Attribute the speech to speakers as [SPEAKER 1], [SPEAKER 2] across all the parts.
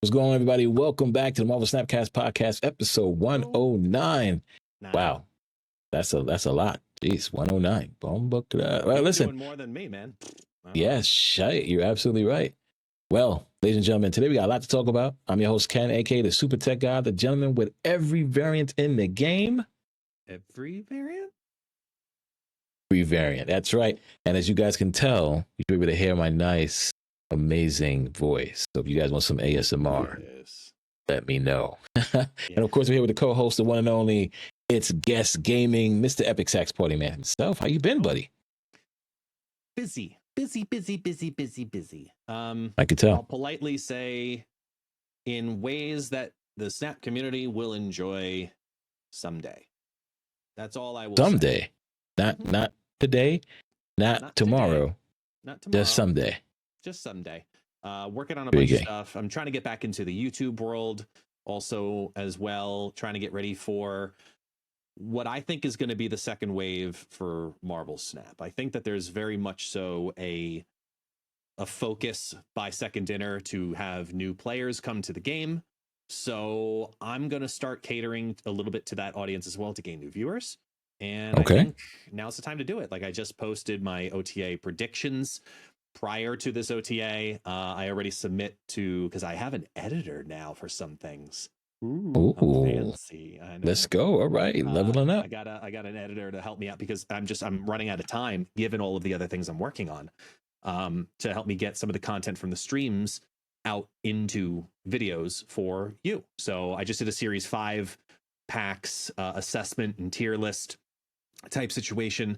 [SPEAKER 1] What's going on, everybody? Welcome back to the Marvel Snapcast podcast, episode 109. Wow, that's a lot. Jeez, 109. Boom, book it up. Well, listen,
[SPEAKER 2] doing more than me, man.
[SPEAKER 1] Yes, shite. You're absolutely right. Well, ladies and gentlemen, today we got a lot to talk about. I'm your host, Ken, aka the Super Tech Guy, the gentleman with every variant in the game.
[SPEAKER 2] Every variant?
[SPEAKER 1] Every variant. That's right. And as you guys can tell, you'll be able to hear my nice, amazing voice. So if you guys want some ASMR, let me know. And of course, we're here with the co-host, the one and only, it's Guest Gaming, Mr. Epic Sax Party Man himself. How you been, buddy?
[SPEAKER 2] Busy.
[SPEAKER 1] I could tell.
[SPEAKER 2] I'll politely say in ways that the Snap community will enjoy someday. That's all I will
[SPEAKER 1] say. Not today, not tomorrow.
[SPEAKER 2] Today. Not tomorrow.
[SPEAKER 1] Just someday.
[SPEAKER 2] Just someday. Working on a bunch of stuff. I'm trying to get back into the YouTube world also as well, trying to get ready for what I think is going to be the second wave for Marvel Snap. I think that there's very much so a focus by Second Dinner to have new players come to the game. So I'm going to start catering a little bit to that audience as well to gain new viewers. And I think now's the time to do it. Like, I just posted my OTA predictions prior to this OTA. I already submit to, because I have an editor now for some things.
[SPEAKER 1] Ooh,
[SPEAKER 2] fancy. I know.
[SPEAKER 1] Let's go. All right, leveling up.
[SPEAKER 2] I got an editor to help me out because I'm running out of time given all of the other things I'm working on, to help me get some of the content from the streams out into videos for you. So I just did a series 5 packs assessment and tier list type situation.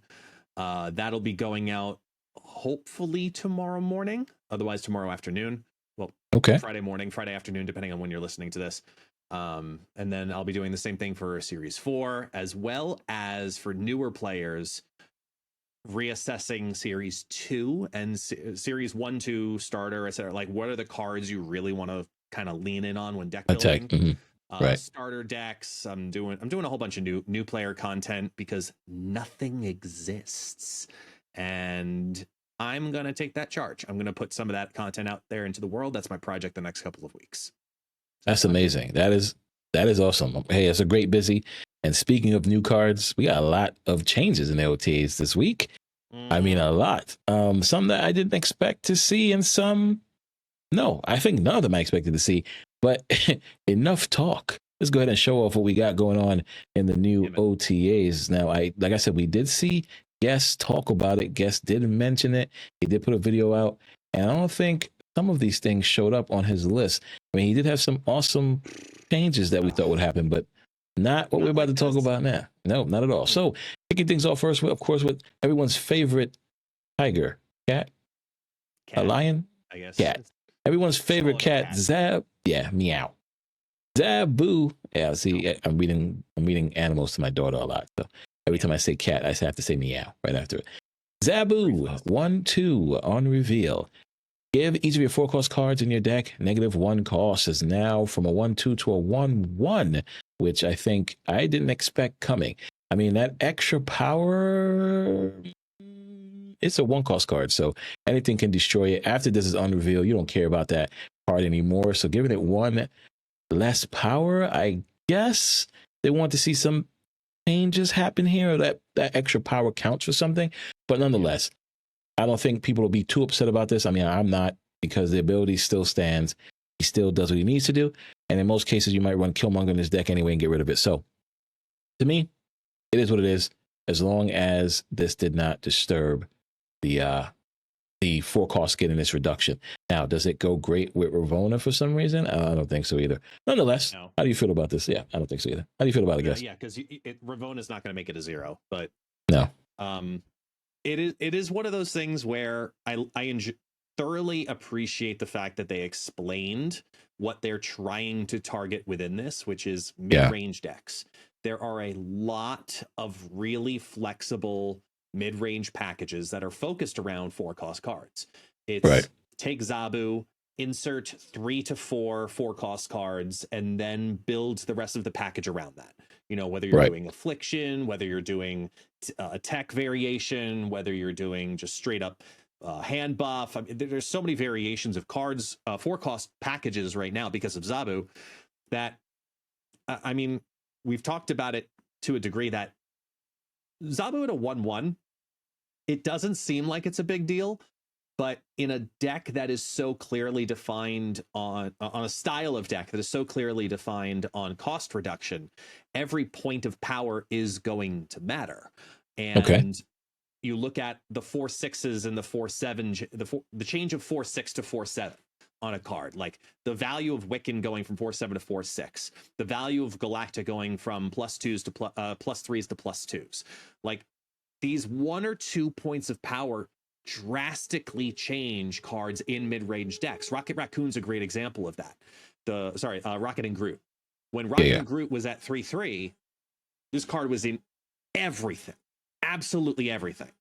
[SPEAKER 2] That'll be going out hopefully tomorrow morning, otherwise tomorrow afternoon. Well, Friday morning, Friday afternoon, depending on when you're listening to this. And then I'll be doing the same thing for series 4, as well as for newer players, reassessing series 2 and series 1, 2 starter, etc. Like, what are the cards you really want to kind of lean in on when deck building? Starter decks. I'm doing a whole bunch of new player content because nothing exists, and I'm gonna take that charge. I'm gonna put some of that content out there into the world. That's my project the next couple of weeks.
[SPEAKER 1] That's amazing. That is awesome. Hey, it's a great busy. And speaking of new cards, we got a lot of changes in the OTAs this week. I mean, a lot. Some that I didn't expect to see, and some, no, I think none of them I expected to see. But enough talk. Let's go ahead and show off what we got going on in the new OTAs. Now, like I said, we did see Guest talk about it. Guest did mention it. He did put a video out, and I don't think some of these things showed up on his list. I mean, he did have some awesome changes that we thought would happen, but not what we're about to talk about now. No, not at all. So, kicking things off first, of course, with everyone's favorite tiger, cat, a lion,
[SPEAKER 2] I guess.
[SPEAKER 1] Cat. Everyone's favorite cat, Zab. Yeah, meow. Zabu. Yeah, see, I'm reading animals to my daughter a lot. So every time I say cat, I have to say meow right after it. Zabu, 1/2 on reveal. Give each of your 4-cost cards in your deck -1 cost. Is now from a 1/2 to a 1/1, which I think I didn't expect coming. I mean, that extra power, it's a 1-cost card, so anything can destroy it. After this is on reveal, you don't care about that card anymore. So giving it 1 less power, I guess they want to see some changes happen here, or that extra power counts for something. But nonetheless, I don't think people will be too upset about this. I mean, I'm not, because the ability still stands. He still does what he needs to do. And in most cases, you might run Killmonger in his deck anyway and get rid of it. So to me, it is what it is, as long as this did not disturb the 4-cost getting this reduction. Now, does it go great with Ravonna for some reason? I don't think so either. Nonetheless, How do you feel about this? Yeah, I don't think so either. How do you feel about it, guys?
[SPEAKER 2] Yeah, because Ravonna's not going to make it a 0, but
[SPEAKER 1] no.
[SPEAKER 2] It is one of those things where I thoroughly appreciate the fact that they explained what they're trying to target within this, which is mid-range decks. There are a lot of really flexible mid-range packages that are focused around 4-cost cards. It's take Zabu, insert 3 to 4 4-cost cards, and then build the rest of the package around that. You know, whether you're doing Affliction, whether you're doing a tech variation, whether you're doing just straight up hand buff. I mean, there's so many variations of cards, 4-cost packages right now because of Zabu that, I mean, we've talked about it to a degree that Zabu at a 1/1, it doesn't seem like it's a big deal, but in a deck that is so clearly defined on a style of deck that is so clearly defined on cost reduction, every point of power is going to matter. And you look at the 4/6s and the 4/7, the change of 4/6 to 4/7 on a card, like the value of Wiccan going from 4/7 to 4/6, the value of Galacta going from +2s to +3s to +2s. Like these 1 or 2 points of power drastically change cards in mid-range decks. Rocket Raccoon's a great example of that. Rocket and Groot. When Rocket and Groot was at 3/3, this card was in everything. Absolutely everything.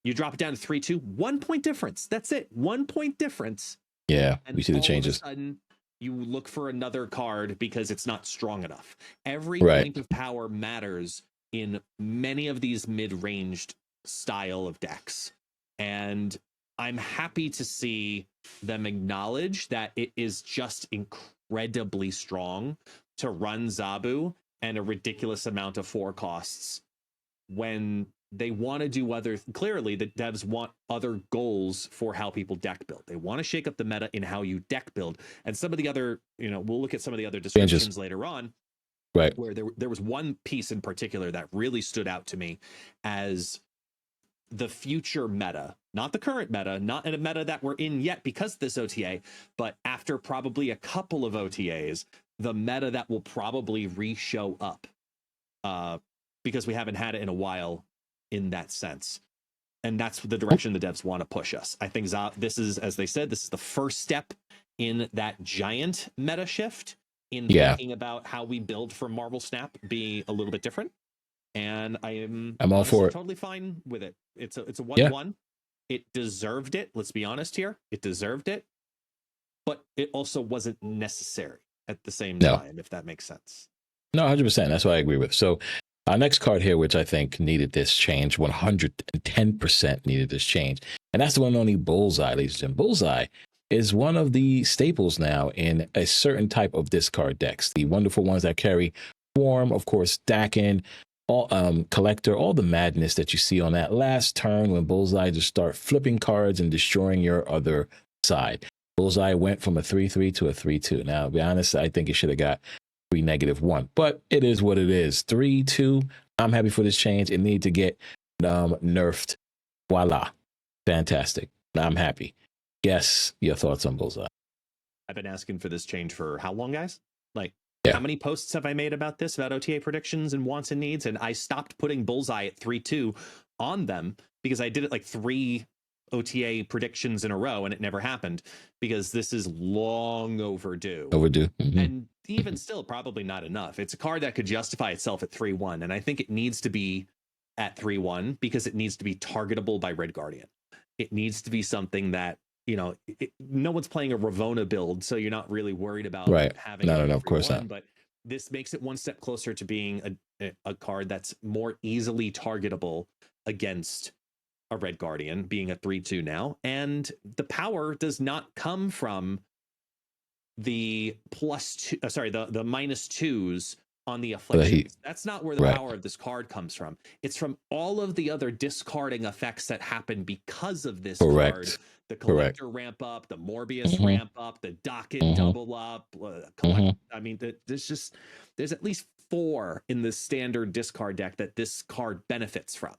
[SPEAKER 2] You drop it down to 3/2, 1 point difference. That's it. 1 point difference.
[SPEAKER 1] Yeah,
[SPEAKER 2] and
[SPEAKER 1] we see the changes.
[SPEAKER 2] All of a sudden, you look for another card because it's not strong enough. Every point of power matters in many of these mid-ranged style of decks. And I'm happy to see them acknowledge that it is just incredibly strong to run Zabu and a ridiculous amount of 4 costs when they want to do clearly the devs want other goals for how people deck build. They want to shake up the meta in how you deck build. And some of the other, we'll look at some of the other descriptions later on,
[SPEAKER 1] right?
[SPEAKER 2] Where there was one piece in particular that really stood out to me as the future meta, not the current meta, not in a meta that we're in yet because of this OTA, but after probably a couple of OTAs, the meta that will probably re-show up because we haven't had it in a while in that sense. And that's the direction the devs want to push us. I think this is, as they said, this is the first step in that giant meta shift in thinking about how we build for Marvel Snap be a little bit different. And I'm
[SPEAKER 1] all for it.
[SPEAKER 2] Totally fine with it. It's a 1/1. Yeah. It deserved it. Let's be honest here. It deserved it. But it also wasn't necessary at the same time, if that makes sense.
[SPEAKER 1] No, 100%. That's what I agree with. So our next card here, which I think needed this change, 110% needed this change. And that's the one and only Bullseye, ladies and gentlemen. Bullseye is one of the staples now in a certain type of discard decks. The wonderful ones that carry Swarm, of course, Dakin, all Collector, all the madness that you see on that last turn when Bullseye just start flipping cards and destroying your other side. Bullseye went from a 3/3 to a 3/2. Now, to be honest, I think it should have got 3-1, but it is what it is. 3/2. I'm happy for this change. It needed to get nerfed. Voila. Fantastic. I'm happy. Yes, your thoughts on Bullseye?
[SPEAKER 2] I've been asking for this change for how long, guys? Like, how many posts have I made about this, about OTA predictions and wants and needs? And I stopped putting Bullseye at 3/2 on them because I did it like 3 OTA predictions in a row and it never happened because this is long overdue.
[SPEAKER 1] Mm-hmm.
[SPEAKER 2] And even still, probably not enough. It's a card that could justify itself at 3/1. And I think it needs to be at 3/1 because it needs to be targetable by Red Guardian. It needs to be something that, no one's playing a Ravona build, so you're not really worried about having
[SPEAKER 1] no, of course not.
[SPEAKER 2] But this makes it one step closer to being a card that's more easily targetable against a Red Guardian, being a 3/2 now. And the power does not come from the the -2s on the afflictions. That's not where the power of this card comes from. It's from all of the other discarding effects that happen because of this card. The Collector ramp up, the Morbius ramp up, the Docket double up. I mean, there's at least 4 in the standard discard deck that this card benefits from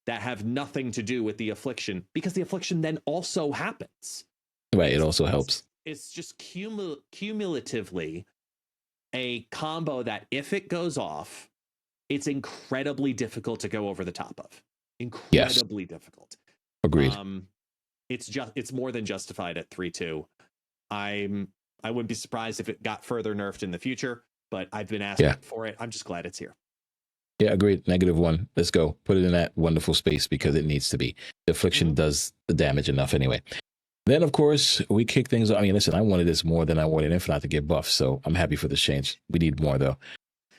[SPEAKER 2] that have nothing to do with the affliction, because the affliction then also happens.
[SPEAKER 1] Right, it also helps.
[SPEAKER 2] It's just cumulatively a combo that if it goes off, it's incredibly difficult to go over the top of. Incredibly difficult.
[SPEAKER 1] Agreed.
[SPEAKER 2] It's more than justified at 3/2. I wouldn't be surprised if it got further nerfed in the future, but I've been asking for it. I'm just glad it's here.
[SPEAKER 1] Yeah, agreed. -1. Let's go. Put it in that wonderful space because it needs to be. The affliction does the damage enough anyway. Then, of course, we kick things off. I mean, listen, I wanted this more than I wanted Infinite to get buffed, so I'm happy for this change. We need more, though.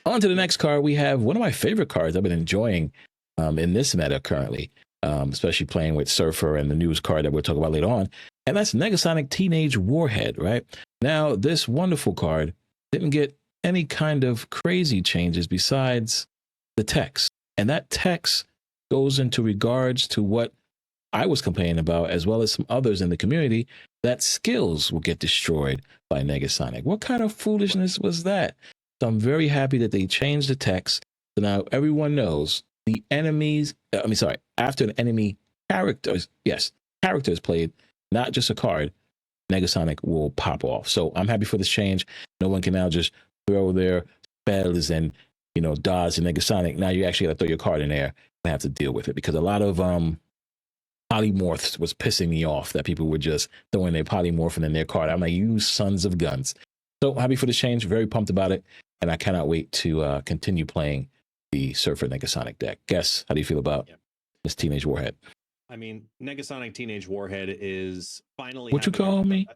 [SPEAKER 1] On to the next card. We have one of my favorite cards I've been enjoying in this meta currently. especially playing with Surfer and the news card that we'll talk about later on. And that's Negasonic Teenage Warhead, right? Now, this wonderful card didn't get any kind of crazy changes besides the text. And that text goes into regards to what I was complaining about, as well as some others in the community, that skills will get destroyed by Negasonic. What kind of foolishness was that? So I'm very happy that they changed the text. So now everyone knows the enemies, after an enemy characters played, not just a card, Negasonic will pop off. So I'm happy for this change. No one can now just throw their spells and, dodge the Negasonic. Now you actually got to throw your card in there and have to deal with it, because a lot of polymorphs was pissing me off, that people were just throwing their polymorph in their card. I'm like, you sons of guns. So happy for this change. Very pumped about it. And I cannot wait to continue playing the Surfer Negasonic deck. Guess, how do you feel about this Teenage Warhead?
[SPEAKER 2] I mean, Negasonic Teenage Warhead is finally...
[SPEAKER 1] What you call me?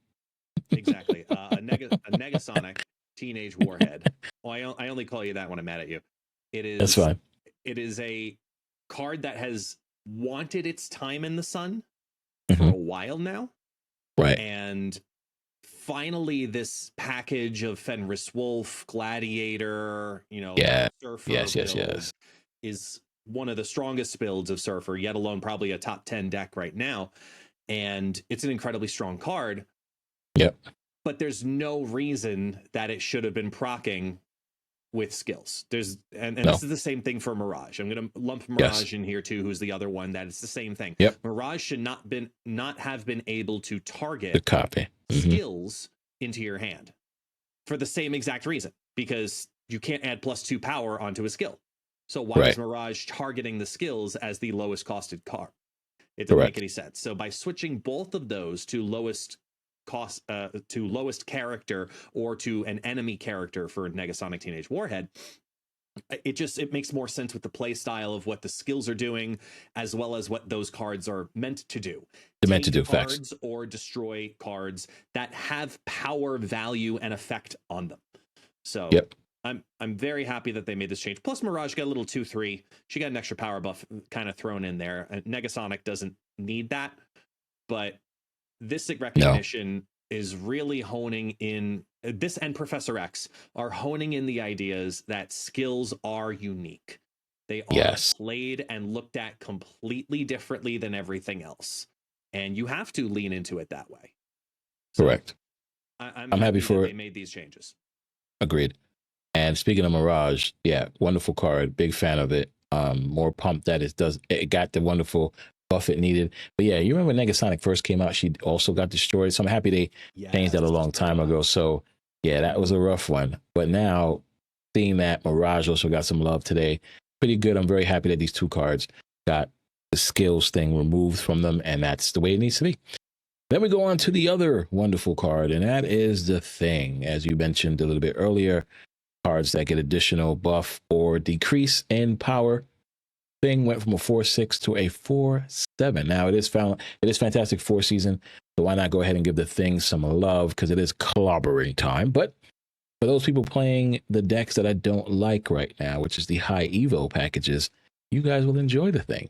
[SPEAKER 2] Exactly. A Negasonic Teenage Warhead. Well, I only call you that when I'm mad at you. It is...
[SPEAKER 1] That's fine.
[SPEAKER 2] It is a card that has wanted its time in the sun for a while now.
[SPEAKER 1] Right.
[SPEAKER 2] And finally, this package of Fenris Wolf, Gladiator, Surfer
[SPEAKER 1] yes.
[SPEAKER 2] is one of the strongest builds of Surfer, yet alone probably a top 10 deck right now. And it's an incredibly strong card.
[SPEAKER 1] Yep.
[SPEAKER 2] But there's no reason that it should have been proccing with skills. This is the same thing for Mirage. I'm going to lump Mirage in here too, who's the other one that it's the same thing.
[SPEAKER 1] Yep.
[SPEAKER 2] Mirage should not have been able to target
[SPEAKER 1] the copy
[SPEAKER 2] skills into your hand for the same exact reason, because you can't add +2 power onto a skill. So why is Mirage targeting the skills as the lowest costed card? It doesn't make any sense. So by switching both of those to lowest cost, to lowest character, or to an enemy character for Negasonic Teenage Warhead, it makes more sense with the play style of what the skills are doing, as well as what those cards are meant to do.
[SPEAKER 1] They're meant to do
[SPEAKER 2] cards
[SPEAKER 1] facts,
[SPEAKER 2] or destroy cards that have power, value, and effect on them. So I'm very happy that they made this change. Plus, Mirage got a little 2/3. She got an extra power buff kind of thrown in there. Negasonic doesn't need that, but this recognition is really honing in this, and Professor X are honing in the ideas that skills are unique. They are played and looked at completely differently than everything else. And you have to lean into it that way. So
[SPEAKER 1] correct.
[SPEAKER 2] I'm happy for it. They made these changes.
[SPEAKER 1] Agreed. And speaking of Mirage, wonderful card. Big fan of it. More pumped that it got the wonderful buff it needed. But you remember when Negasonic first came out, she also got destroyed. So I'm happy they changed that a long time ago. So that was a rough one. But now seeing that Mirage also got some love today, pretty good. I'm very happy that these two cards got the skills thing removed from them, and that's the way it needs to be. Then we go on to the other wonderful card, and that is the Thing. As you mentioned a little bit earlier, cards that get additional buff or decrease in power. Thing went from a 4/6 to a 4/7. Now it is Fantastic Four season, so why not go ahead and give the Thing some love, because it is clobbering time. But for those people playing the decks that I don't like right now, which is the high Evo packages, you guys will enjoy the Thing.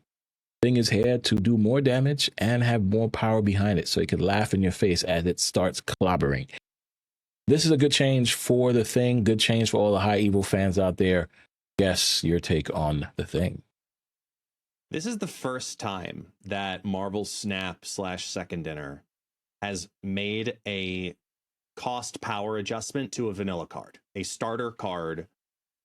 [SPEAKER 1] Thing is here to do more damage and have more power behind it, so it could laugh in your face as it starts clobbering. This is a good change for the Thing. Good change for all the high Evo fans out there. Guess your take on the Thing.
[SPEAKER 2] This is the first time that Marvel Snap / Second Dinner has made a cost power adjustment to a vanilla card, a starter card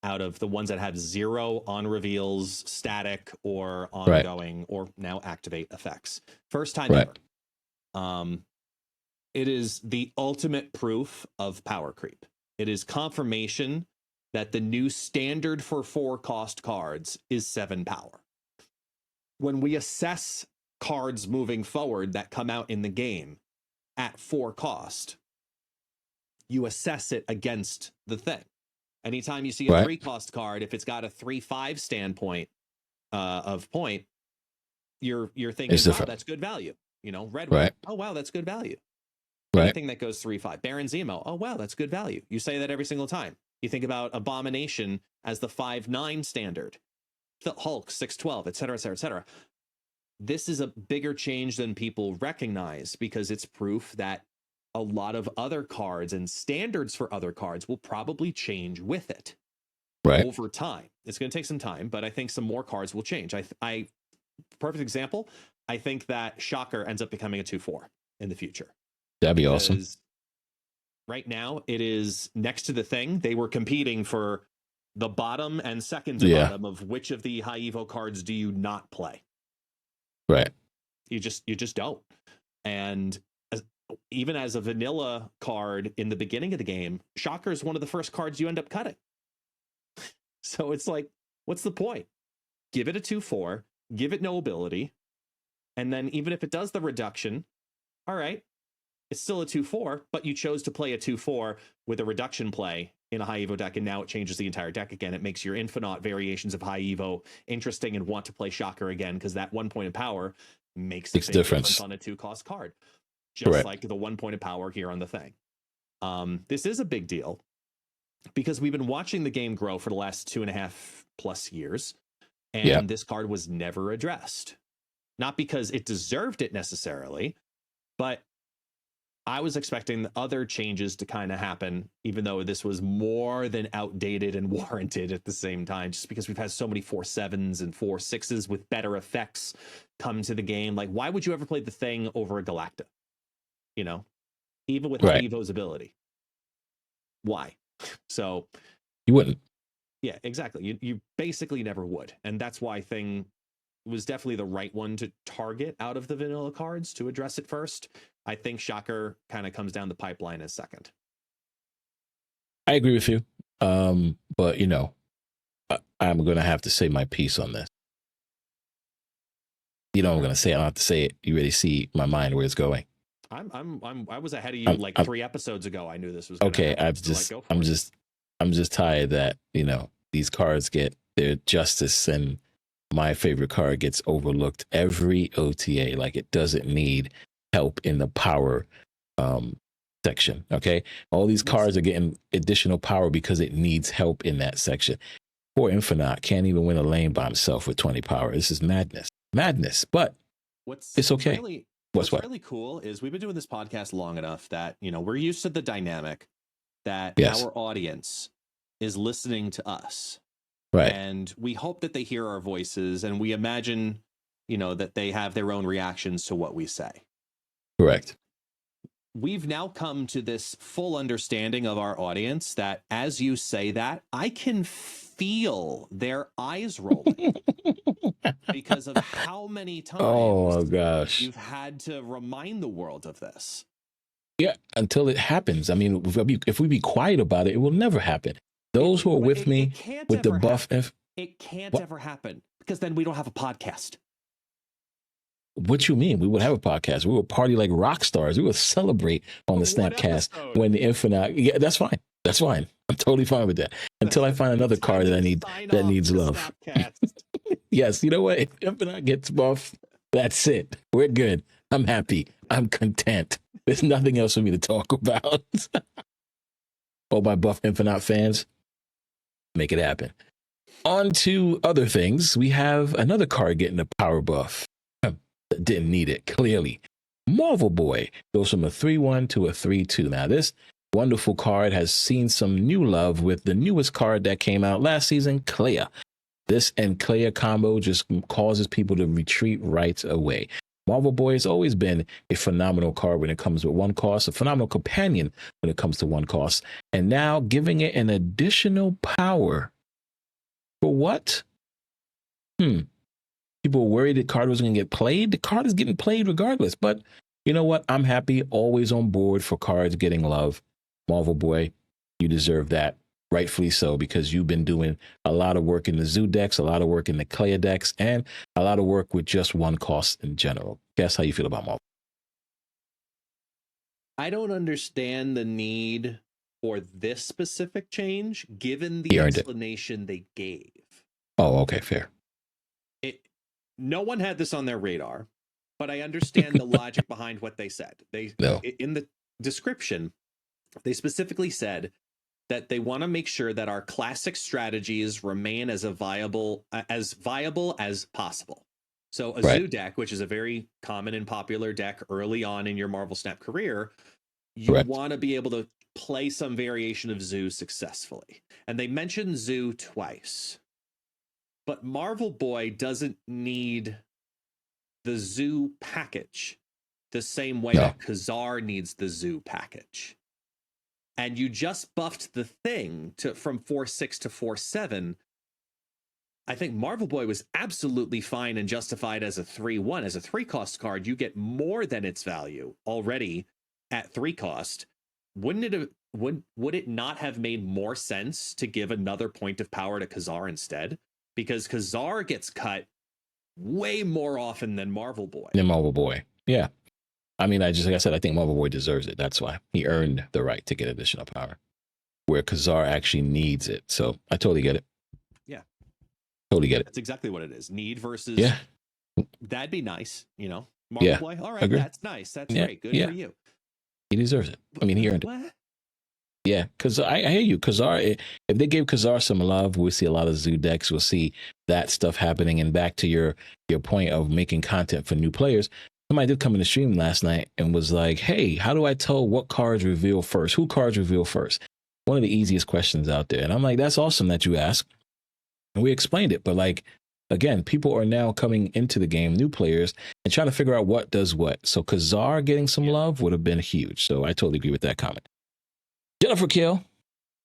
[SPEAKER 2] out of the ones that have 0 on reveals, static, or ongoing, or now activate effects. First time ever. It is the ultimate proof of power creep. It is confirmation that the new standard for 4-cost cards is 7 power. When we assess cards moving forward that come out in the game at 4 cost, you assess it against the Thing. Anytime you see a 3-cost card, if it's got a 3/5 standpoint of point, you're thinking, wow, that's good value. Red one, oh wow, that's good value. Anything that goes 3/5. Baron Zemo, oh wow, that's good value. You say that every single time. You think about Abomination as the 5/9 standard. Hulk 6/12, etc., etc., etc. this is a bigger change than people recognize, because it's proof that a lot of other cards and standards for other cards will probably change with it over time. It's going to take some time, but I think some more cards will change. I perfect example, I think that Shocker ends up becoming a 2/4 in the future.
[SPEAKER 1] That'd be awesome.
[SPEAKER 2] Right now, it is next to the Thing. They were competing for the bottom and second to bottom of which of the high Evo cards do you not play.
[SPEAKER 1] Right.
[SPEAKER 2] You just don't. And even as a vanilla card in the beginning of the game, Shocker is one of the first cards you end up cutting. So it's like, what's the point? Give it a 2/4, give it no ability, and then even if it does the reduction, all right, it's still a 2/4, but you chose to play a 2/4 with a reduction play in a high Evo deck, and now it changes the entire deck again. It makes your infinite variations of high Evo interesting and want to play Shocker again, because that 1 point of power makes a big difference on a 2-cost card. Just like the 1 point of power here on the Thing. This is a big deal because we've been watching the game grow for the last 2.5+ years, and this card was never addressed. Not because it deserved it necessarily, but I was expecting other changes to kind of happen, even though this was more than outdated and warranted at the same time, just because we've had so many 4/7s and 4/6s with better effects come to the game. Like, why would you ever play the Thing over a Galacta? You know, even with high Evo's ability. Why? So
[SPEAKER 1] you wouldn't.
[SPEAKER 2] Yeah, exactly. You basically never would. And that's why Thing was definitely the right one to target out of the vanilla cards to address it first. I think Shocker kind of comes down the pipeline as second.
[SPEAKER 1] I agree with you. But you know, I'm going to have to say my piece on this. You know, I'm going to say it. I don't have to say it. You already see my mind where it's going.
[SPEAKER 2] I was ahead of you 3 episodes ago. I knew this was
[SPEAKER 1] okay. I'm just tired that, you know, these cards get their justice and my favorite card gets overlooked every OTA. Like, it doesn't need help in the power section. Okay, all these cards are getting additional power because it needs help in that section. Poor Infinite can't even win a lane by himself with 20 power. This is madness. But it's okay.
[SPEAKER 2] What's really cool is we've been doing this podcast long enough that, you know, we're used to the dynamic that our audience is listening to us.
[SPEAKER 1] Right.
[SPEAKER 2] And we hope that they hear our voices, and we imagine, you know, that they have their own reactions to what we say.
[SPEAKER 1] Correct.
[SPEAKER 2] We've now come to this full understanding of our audience that as you say that, I can feel their eyes rolling because of how many times you've had to remind the world of this.
[SPEAKER 1] Yeah, until it happens. I mean, if we be quiet about it, it will never happen. Those who are with me with the buff,
[SPEAKER 2] it can't ever happen, because then we don't have a podcast.
[SPEAKER 1] What you mean? We would have a podcast. We would party like rock stars. We would celebrate on the Snapcast when the Infinite. Yeah, that's fine. That's fine. I'm totally fine with that. Until I find another card that needs love. Yes, you know what? If Infinite gets buff, that's it. We're good. I'm happy. I'm content. There's nothing else for me to talk about. Oh, my buff Infinite fans, make it happen. On to other things. We have another card getting a power buff. Didn't need it, clearly. Marvel Boy goes from a 3/1 to a 3/2. Now, this wonderful card has seen some new love with the newest card that came out last season, Clea. This and Clea combo just causes people to retreat right away. Marvel Boy has always been a phenomenal card when it comes with 1 cost, a phenomenal companion when it comes to 1 cost, and now giving it an additional power. For what? People were worried the card was going to get played. The card is getting played regardless. But you know what? I'm happy, always on board for cards getting love. Marvel Boy, you deserve that. Rightfully so, because you've been doing a lot of work in the Zoo decks, a lot of work in the Clea decks, and a lot of work with just 1 cost in general. Guess how you feel about Marvel?
[SPEAKER 2] I don't understand the need for this specific change, given the explanation they gave.
[SPEAKER 1] Oh, okay, fair.
[SPEAKER 2] No one had this on their radar, but I understand the logic behind what they said. In the description, they specifically said that they want to make sure that our classic strategies remain as viable as possible. So a
[SPEAKER 1] Right.
[SPEAKER 2] Zoo deck, which is a very common and popular deck early on in your Marvel Snap career, you
[SPEAKER 1] Correct.
[SPEAKER 2] want to be able to play some variation of Zoo successfully. And they mentioned Zoo twice. But Marvel Boy doesn't need the Zoo package the same way
[SPEAKER 1] No.
[SPEAKER 2] that Khazar needs the Zoo package. And you just buffed the thing from 4/6 to 4/7. I think Marvel Boy was absolutely fine and justified as a 3/1. As a 3-cost card, you get more than its value already at 3 cost. Wouldn't it have, would it not have made more sense to give another point of power to Khazar instead? Because Khazar gets cut way more often than Marvel Boy.
[SPEAKER 1] Then Marvel Boy. Yeah. I mean, like I said, I think Marvel Boy deserves it. That's why he earned the right to get additional power, where Khazar actually needs it. So I totally get it.
[SPEAKER 2] Yeah.
[SPEAKER 1] Totally get it.
[SPEAKER 2] That's exactly what it is. Need versus.
[SPEAKER 1] Yeah.
[SPEAKER 2] That'd be nice, Marvel Boy. All right,
[SPEAKER 1] Agree.
[SPEAKER 2] that's nice. That's great. Good for you.
[SPEAKER 1] He deserves it. I mean, he earned it. Yeah, because I hear you. Khazar, if they gave Khazar some love, we'll see a lot of Zoo decks. We'll see that stuff happening. And back to your point of making content for new players, somebody did come in the stream last night and was like, hey, how do I tell what cards reveal first? Who cards reveal first? One of the easiest questions out there. And I'm like, that's awesome that you asked. And we explained it. But like, again, people are now coming into the game, new players, and trying to figure out what does what. So Khazar getting some love would have been huge. So I totally agree with that comment. Jennifer Kale,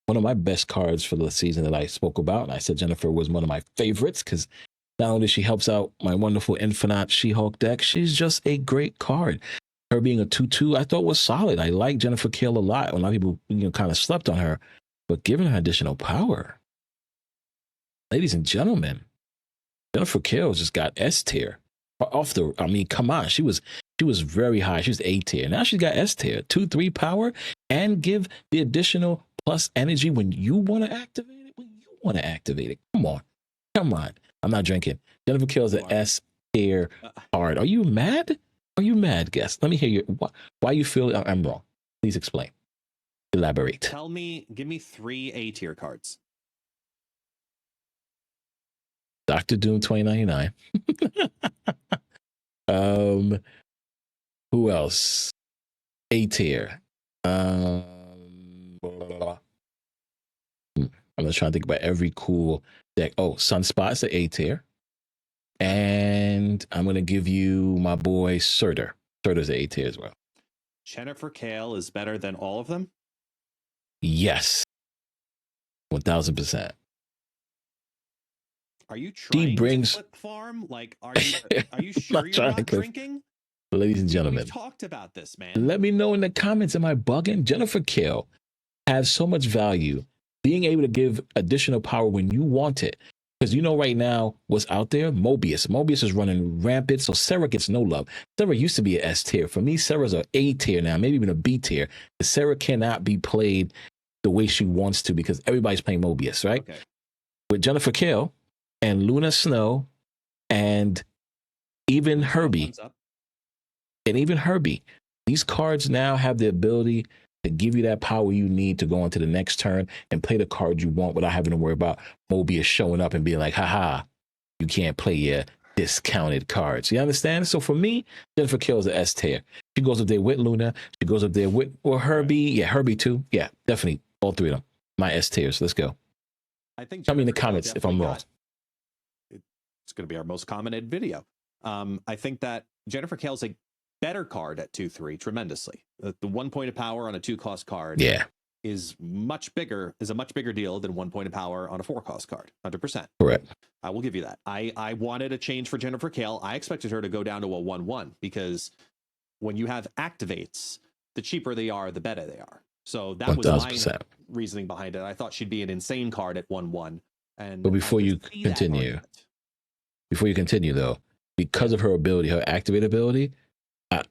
[SPEAKER 1] one of my best cards for the season that I spoke about. And I said Jennifer was one of my favorites because not only she helps out my wonderful Infinite She-Hulk deck, she's just a great card. Her being a 2/2, I thought was solid. I like Jennifer Kale a lot. A lot of people kind of slept on her, but giving her additional power. Ladies and gentlemen, Jennifer Kale just got S tier. I mean, come on. She was very high. She was A tier. Now she's got S tier. 2/3 power and give the additional plus energy when you want to activate it. Come on. I'm not drinking. Jennifer Kale is an S tier card. Are you mad? Guest? Let me hear why you feel I'm wrong. Please explain. Elaborate.
[SPEAKER 2] Give me 3 A tier cards.
[SPEAKER 1] Dr. Doom 2099. Who else? A tier. I'm just trying to think about every cool deck. Oh, Sunspot's an A tier. And I'm going to give you my boy Surtur. Surtur's an A tier as well.
[SPEAKER 2] Jennifer Kale is better than all of them?
[SPEAKER 1] Yes. 1000%.
[SPEAKER 2] Are you trying to flip farm? Like, are you sure you're not drinking?
[SPEAKER 1] Ladies and gentlemen,
[SPEAKER 2] we've talked about this, man.
[SPEAKER 1] Let me know in the comments. Am I bugging? Jennifer Kale has so much value. Being able to give additional power when you want it. Because right now what's out there? Mobius. Mobius is running rampant, so Sarah gets no love. Sarah used to be an S tier. For me, Sarah's an A tier now, maybe even a B tier. Sarah cannot be played the way she wants to because everybody's playing Mobius, right?
[SPEAKER 2] Okay.
[SPEAKER 1] With Jennifer Kale and Luna Snow and even Herbie. These cards now have the ability to give you that power you need to go into the next turn and play the card you want without having to worry about Mobius showing up and being like, haha, you can't play your discounted cards. You understand? So for me, Jennifer Kale is an S tier. She goes up there with Luna. She goes up there with Herbie. Yeah, Herbie too. Yeah, definitely. All 3 of them. My S tiers. Let's go.
[SPEAKER 2] I think.
[SPEAKER 1] Tell me in the comments if I'm wrong.
[SPEAKER 2] It's going to be our most commented video. I think that Jennifer Kale's a better card at 2/3 tremendously. The 1 point of power on a 2-cost card is a much bigger deal than 1 point of power on a 4-cost card. 100%.
[SPEAKER 1] Correct.
[SPEAKER 2] I will give you that. I wanted a change for Jennifer Kale. I expected her to go down to a 1/1 because when you have activates, the cheaper they are, the better they are. So that 1000%. Was my reasoning behind it. I thought she'd be an insane card at 1/1.
[SPEAKER 1] But before you continue though, because of her ability, her activate ability,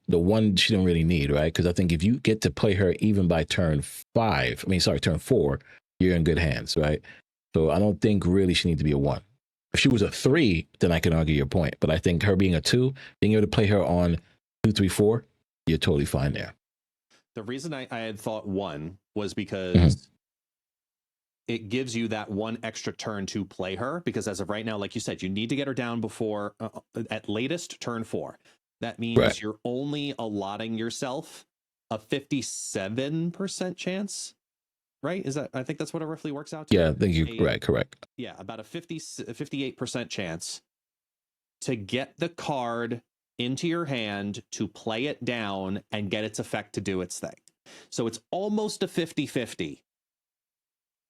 [SPEAKER 1] the one she don't really need, right? Because I think if you get to play her even by turn 4, you're in good hands, right? So I don't think really she needs to be a 1. If she was a 3, then I can argue your point. But I think her being a 2, being able to play her on 2, 3, 4, you're totally fine there.
[SPEAKER 2] The reason I had thought 1 was because it gives you that one extra turn to play her, because as of right now, like you said, you need to get her down before at latest turn 4. That means
[SPEAKER 1] Right.
[SPEAKER 2] you're only allotting yourself a 57% chance, right? Is that, I think that's what it roughly works out to.
[SPEAKER 1] Yeah, I think you're correct.
[SPEAKER 2] Yeah, about a 58% chance to get the card into your hand, to play it down and get its effect to do its thing. So it's almost a 50-50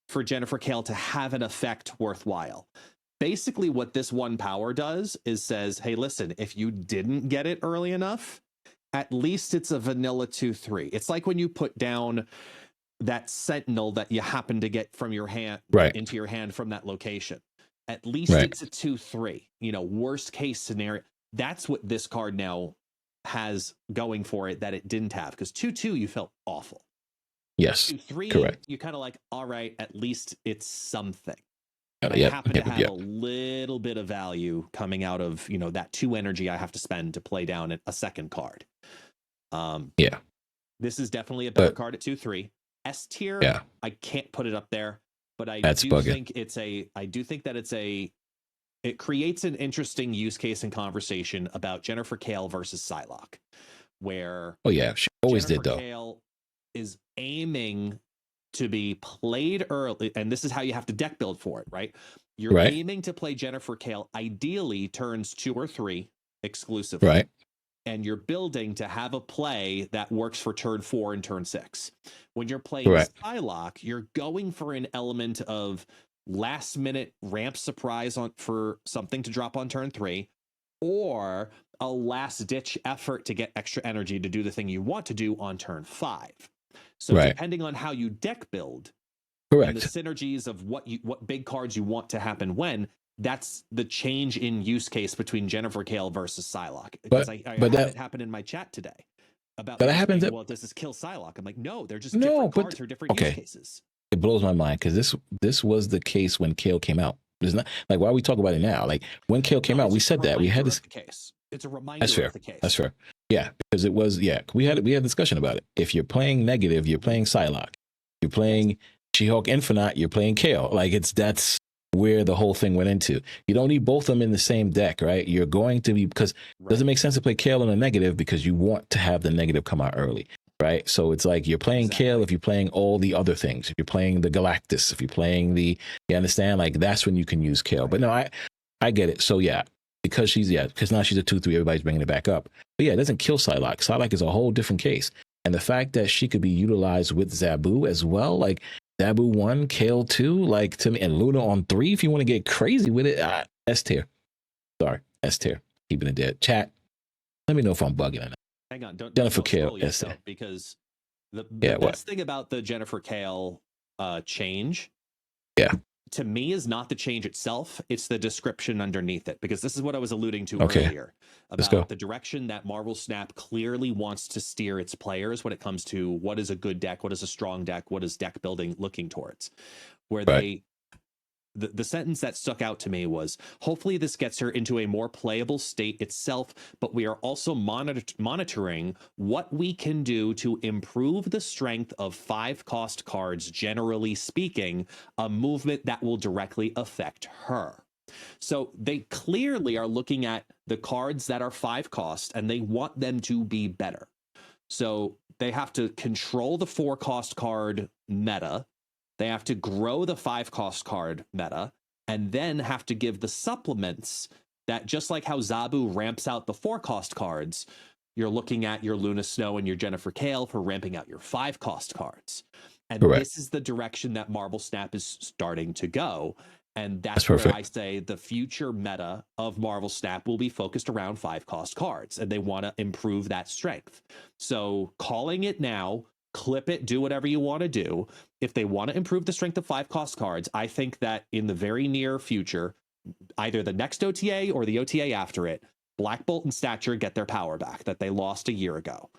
[SPEAKER 2] for Jennifer Kale to have an effect worthwhile. Basically, what this one power does is says, hey, listen, if you didn't get it early enough, at least it's a vanilla 2/3. It's like when you put down that sentinel that you happen to get from your hand into your hand from that location. At least it's a 2/3. You know, worst case scenario. That's what this card now has going for it that it didn't have, because 2/2 you felt awful.
[SPEAKER 1] Yes,
[SPEAKER 2] 2/3,
[SPEAKER 1] correct.
[SPEAKER 2] you kind of like, all right, at least it's something.
[SPEAKER 1] I
[SPEAKER 2] happen to have a little bit of value coming out of, you know, that 2 energy I have to spend to play down a second card. This is definitely a better card at 2/3. S tier, I can't put it up there, but I do think it creates an interesting use case and conversation about Jennifer Kale versus Psylocke, where
[SPEAKER 1] she always
[SPEAKER 2] Jennifer
[SPEAKER 1] did though.
[SPEAKER 2] Kale is aiming to be played early, and this is how you have to deck build for it, right? You're aiming to play Jennifer Kale ideally turns 2 or 3 exclusively.
[SPEAKER 1] Right.
[SPEAKER 2] And you're building to have a play that works for turn 4 and turn 6. When you're playing Psylocke, you're going for an element of last minute ramp surprise for something to drop on turn 3, or a last ditch effort to get extra energy to do the thing you want to do on turn 5. So depending on how you deck build, and the synergies of what big cards you want to happen when, that's the change in use case between Jennifer Kale versus Psylocke. Because I had it happen in my chat today about well, does this kill Psylocke? I'm like, no, they're just different cards for different use cases.
[SPEAKER 1] It blows my mind, because this was the case when Kale came out. It's not like, why are we talking about it now? Like, when Kale came out, we said that we had this
[SPEAKER 2] case. It's a reminder of the case.
[SPEAKER 1] That's fair. Yeah, because it was we had a discussion about it. If you're playing negative, you're playing Psylocke. You're playing She-Hulk Infinite, you're playing Kale. Like, that's where the whole thing went into. You don't need both of them in the same deck, right? You're going to be, because it doesn't make sense to play Kale in a negative, because you want to have the negative come out early, right? So it's like you're playing Kale if you're playing all the other things. If you're playing the Galactus, if you're playing you understand? Like, that's when you can use Kale. But no, I get it. So because because now she's a 2/3, everybody's bringing it back up. But it doesn't kill Psylocke. Psylocke is a whole different case. And the fact that she could be utilized with Zabu as well, like Zabu 1, Kale 2, like, to me, and Luna on 3, if you want to get crazy with it. S tier. Sorry, S tier. Keeping it dead. Chat, let me know if I'm bugging or not.
[SPEAKER 2] Hang on, don't
[SPEAKER 1] Jennifer Kale,
[SPEAKER 2] S tier, because the best thing about the Jennifer Kale change, to me, is not the change itself, it's the description underneath it, because this is what I was alluding to earlier about the direction that Marvel Snap clearly wants to steer its players when it comes to what is a good deck, what is a strong deck, what is deck building looking towards, where the sentence that stuck out to me was, hopefully this gets her into a more playable state itself, but we are also monitoring what we can do to improve the strength of 5-cost cards, generally speaking, a movement that will directly affect her. So they clearly are looking at the cards that are 5-cost, and they want them to be better. So they have to control the 4-cost card meta. They have to grow the 5-cost card meta, and then have to give the supplements that, just like how Zabu ramps out the 4-cost cards, you're looking at your Luna Snow and your Jennifer Kale for ramping out your 5-cost cards. And this is the direction that Marvel Snap is starting to go. And that's where I say the future meta of Marvel Snap will be focused around 5-cost cards, and they want to improve that strength. So calling it now, clip it, do whatever you want to do. If they want to improve the strength of 5-cost cards, I think that in the very near future, either the next OTA or the OTA after it, Black Bolt and Stature get their power back that they lost a year ago.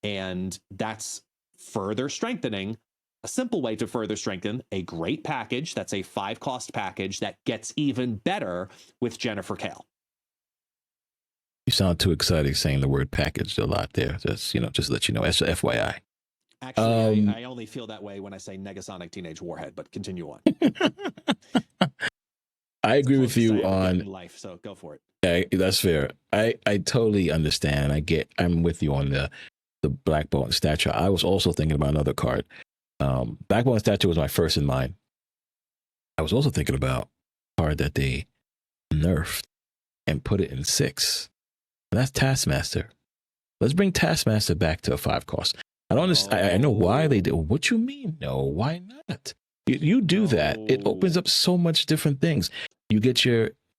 [SPEAKER 2] And that's further strengthening. A simple way to further strengthen a great package that's a 5-cost package that gets even better with Jennifer Kale.
[SPEAKER 1] You sound too excited saying the word packaged a lot there. Just to let you know, FYI.
[SPEAKER 2] Actually, I only feel that way when I say Negasonic Teenage Warhead, but continue on.
[SPEAKER 1] I agree with you on
[SPEAKER 2] life, so go for it.
[SPEAKER 1] Yeah, that's fair. I totally understand. I'm with you on the Black Bolt and Stature. I was also thinking about another card. Black Bolt and Stature was my first in mind. I was also thinking about a card that they nerfed and put it in 6. And that's Taskmaster. Let's bring Taskmaster back to a 5 cost. I don't understand. I know why they did. What you mean? No, why not? You do that. It opens up so much different things. You get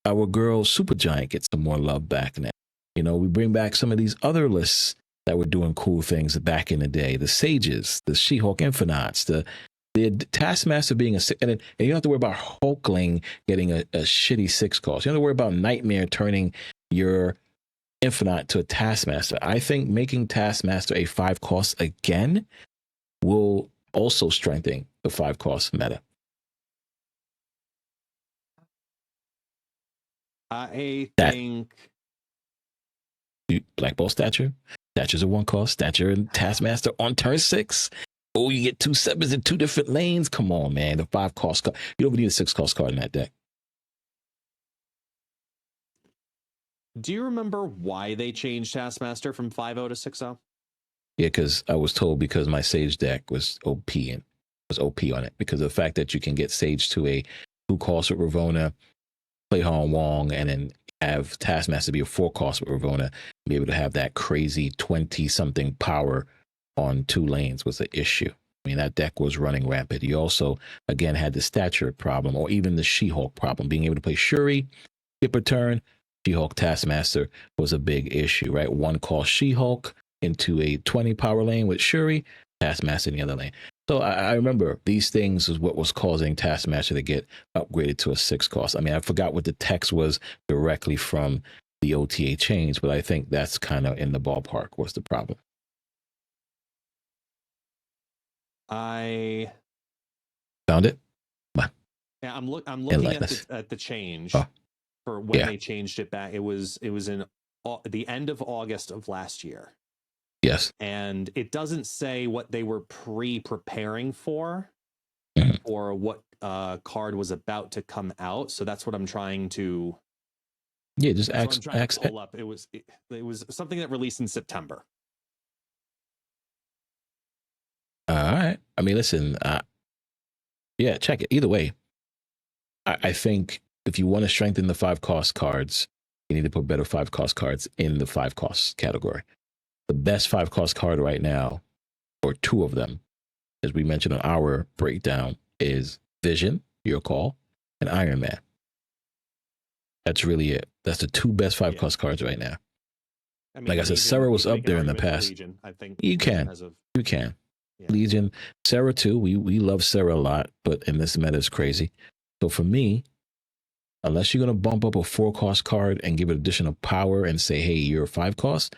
[SPEAKER 1] our girl Supergiant gets some more love back now. You know, we bring back some of these other lists that were doing cool things back in the day. The Sages, the She-Hulk Infinites, the Taskmaster being a 6, and you don't have to worry about Hulkling getting a shitty 6 cost. You don't have to worry about Nightmare turning your Infinite to a Taskmaster. I think making Taskmaster a 5 cost again will also strengthen the 5 cost meta.
[SPEAKER 2] I think
[SPEAKER 1] Black Ball Stature. Stature's a 1 cost. Stature and Taskmaster on turn 6. Oh, you get 2 sevens in 2 different lanes. Come on, man. The 5 cost card. You don't need a 6 cost card in that deck.
[SPEAKER 2] Do you remember why they changed Taskmaster from 5-0 to 6-0?
[SPEAKER 1] Yeah, because I was told because my Sage deck was OP and was OP on it because of the fact that you can get Sage to a 2 cost with Ravonna, play Han Wong, and then have Taskmaster be a 4 cost with Ravonna, be able to have that crazy 20-something power on 2 lanes was an issue. I mean, that deck was running rampant. You also, again, had the Stature problem or even the She-Hulk problem. Being able to play Shuri, skip a turn, She-Hulk Taskmaster was a big issue, right? 1 cost She-Hulk into a 20 power lane with Shuri, Taskmaster in the other lane. So I remember these things is what was causing Taskmaster to get upgraded to a 6 cost. I mean, I forgot what the text was directly from the OTA change, but I think that's kind of in the ballpark. What's the problem?
[SPEAKER 2] I
[SPEAKER 1] found it.
[SPEAKER 2] Yeah, I'm looking at the change for when they changed it back. It was in the end of August of last year.
[SPEAKER 1] Yes.
[SPEAKER 2] And it doesn't say what they were pre-preparing for or what card was about to come out. So that's what I'm trying to
[SPEAKER 1] just
[SPEAKER 2] pull up. It was something that released in September.
[SPEAKER 1] All right. I mean, listen, check it. Either way, I think if you want to strengthen the 5 cost cards, you need to put better 5 cost cards in the 5 cost category. The best 5 cost card right now, or 2 of them, as we mentioned on our breakdown, is Vision, your call, and Iron Man. That's really it. That's the 2 best 5 cost cards right now. I mean, like I said, Sarah was up there in the past.
[SPEAKER 2] Legion, I think
[SPEAKER 1] you can. Yeah. Legion, Sarah too. We love Sarah a lot, but in this meta is crazy. So for me, unless you're going to bump up a 4 cost card and give it additional power and say, hey, you're a 5 cost,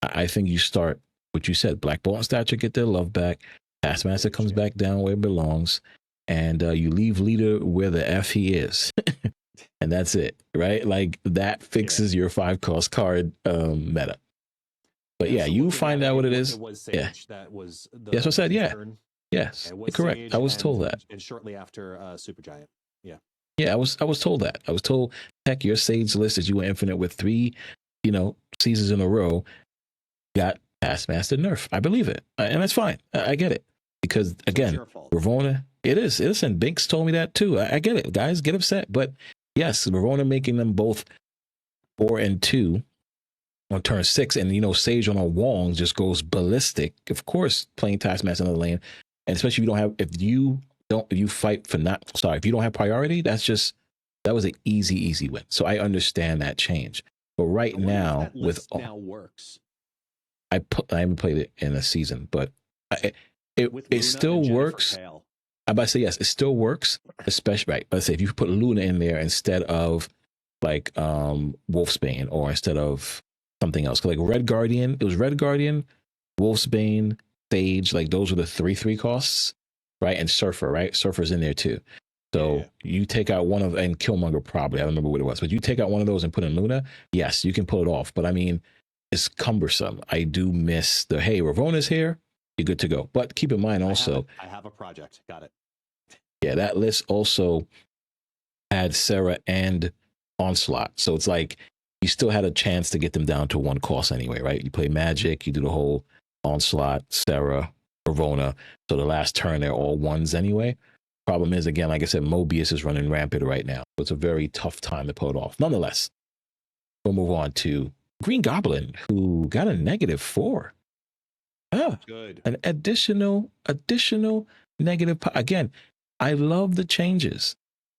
[SPEAKER 1] I think you start what you said. Black Bolt and Stature get their love back. Taskmaster comes back down where it belongs. And you leave Leader where the F he is. And that's it, right? Like that fixes your 5 cost card meta. But so you find out what it is.
[SPEAKER 2] It was Sage that was the
[SPEAKER 1] that's what I said. Yeah.
[SPEAKER 2] Turn.
[SPEAKER 1] Yes. Correct.
[SPEAKER 2] Sage
[SPEAKER 1] I was told that.
[SPEAKER 2] And shortly after Supergiant. Yeah.
[SPEAKER 1] Yeah, I was told that. I was told, heck, your Sage list as you were Infinite with 3, seasons in a row got Taskmaster nerf. I believe it. And that's fine. I get it. Because again, Ravonna, it is. And Binks told me that too. I get it. Guys get upset. But yes, Ravonna making them both 4 and 2 on turn 6, and Sage on a Wong just goes ballistic. Of course, playing Taskmaster in the lane, and especially if you don't have priority, that was an easy win. So I understand that change. But right now,
[SPEAKER 2] now works.
[SPEAKER 1] I haven't played it in a season, but it still works. I'm about to say yes, it still works. Especially right. Let's say if you put Luna in there instead of like Wolfsbane or instead of something else, like Red Guardian. It was Red Guardian, Wolfsbane, Sage. Like those were the 3 costs, right? And Surfer, right? Surfer's in there too. So you take out one of, and Killmonger probably, I don't remember what it was, but you take out one of those and put in Luna. Yes, you can pull it off. But I mean, it's cumbersome. I do miss hey, Ravonna's here. you're good to go. But keep in mind also,
[SPEAKER 2] I have a project. Got it.
[SPEAKER 1] yeah, that list also had Sarah and Onslaught. So it's like you still had a chance to get them down to one cost anyway, right? You play Magic, you do the whole Onslaught, Sarah, Ravonna. So the last turn, they're all ones anyway. Problem is, again, like I said, Mobius is running rampant right now. So it's a very tough time to pull it off. Nonetheless, we'll move on to Green Goblin, who got a -4.
[SPEAKER 2] Good.
[SPEAKER 1] An additional negative. Again, I love the changes.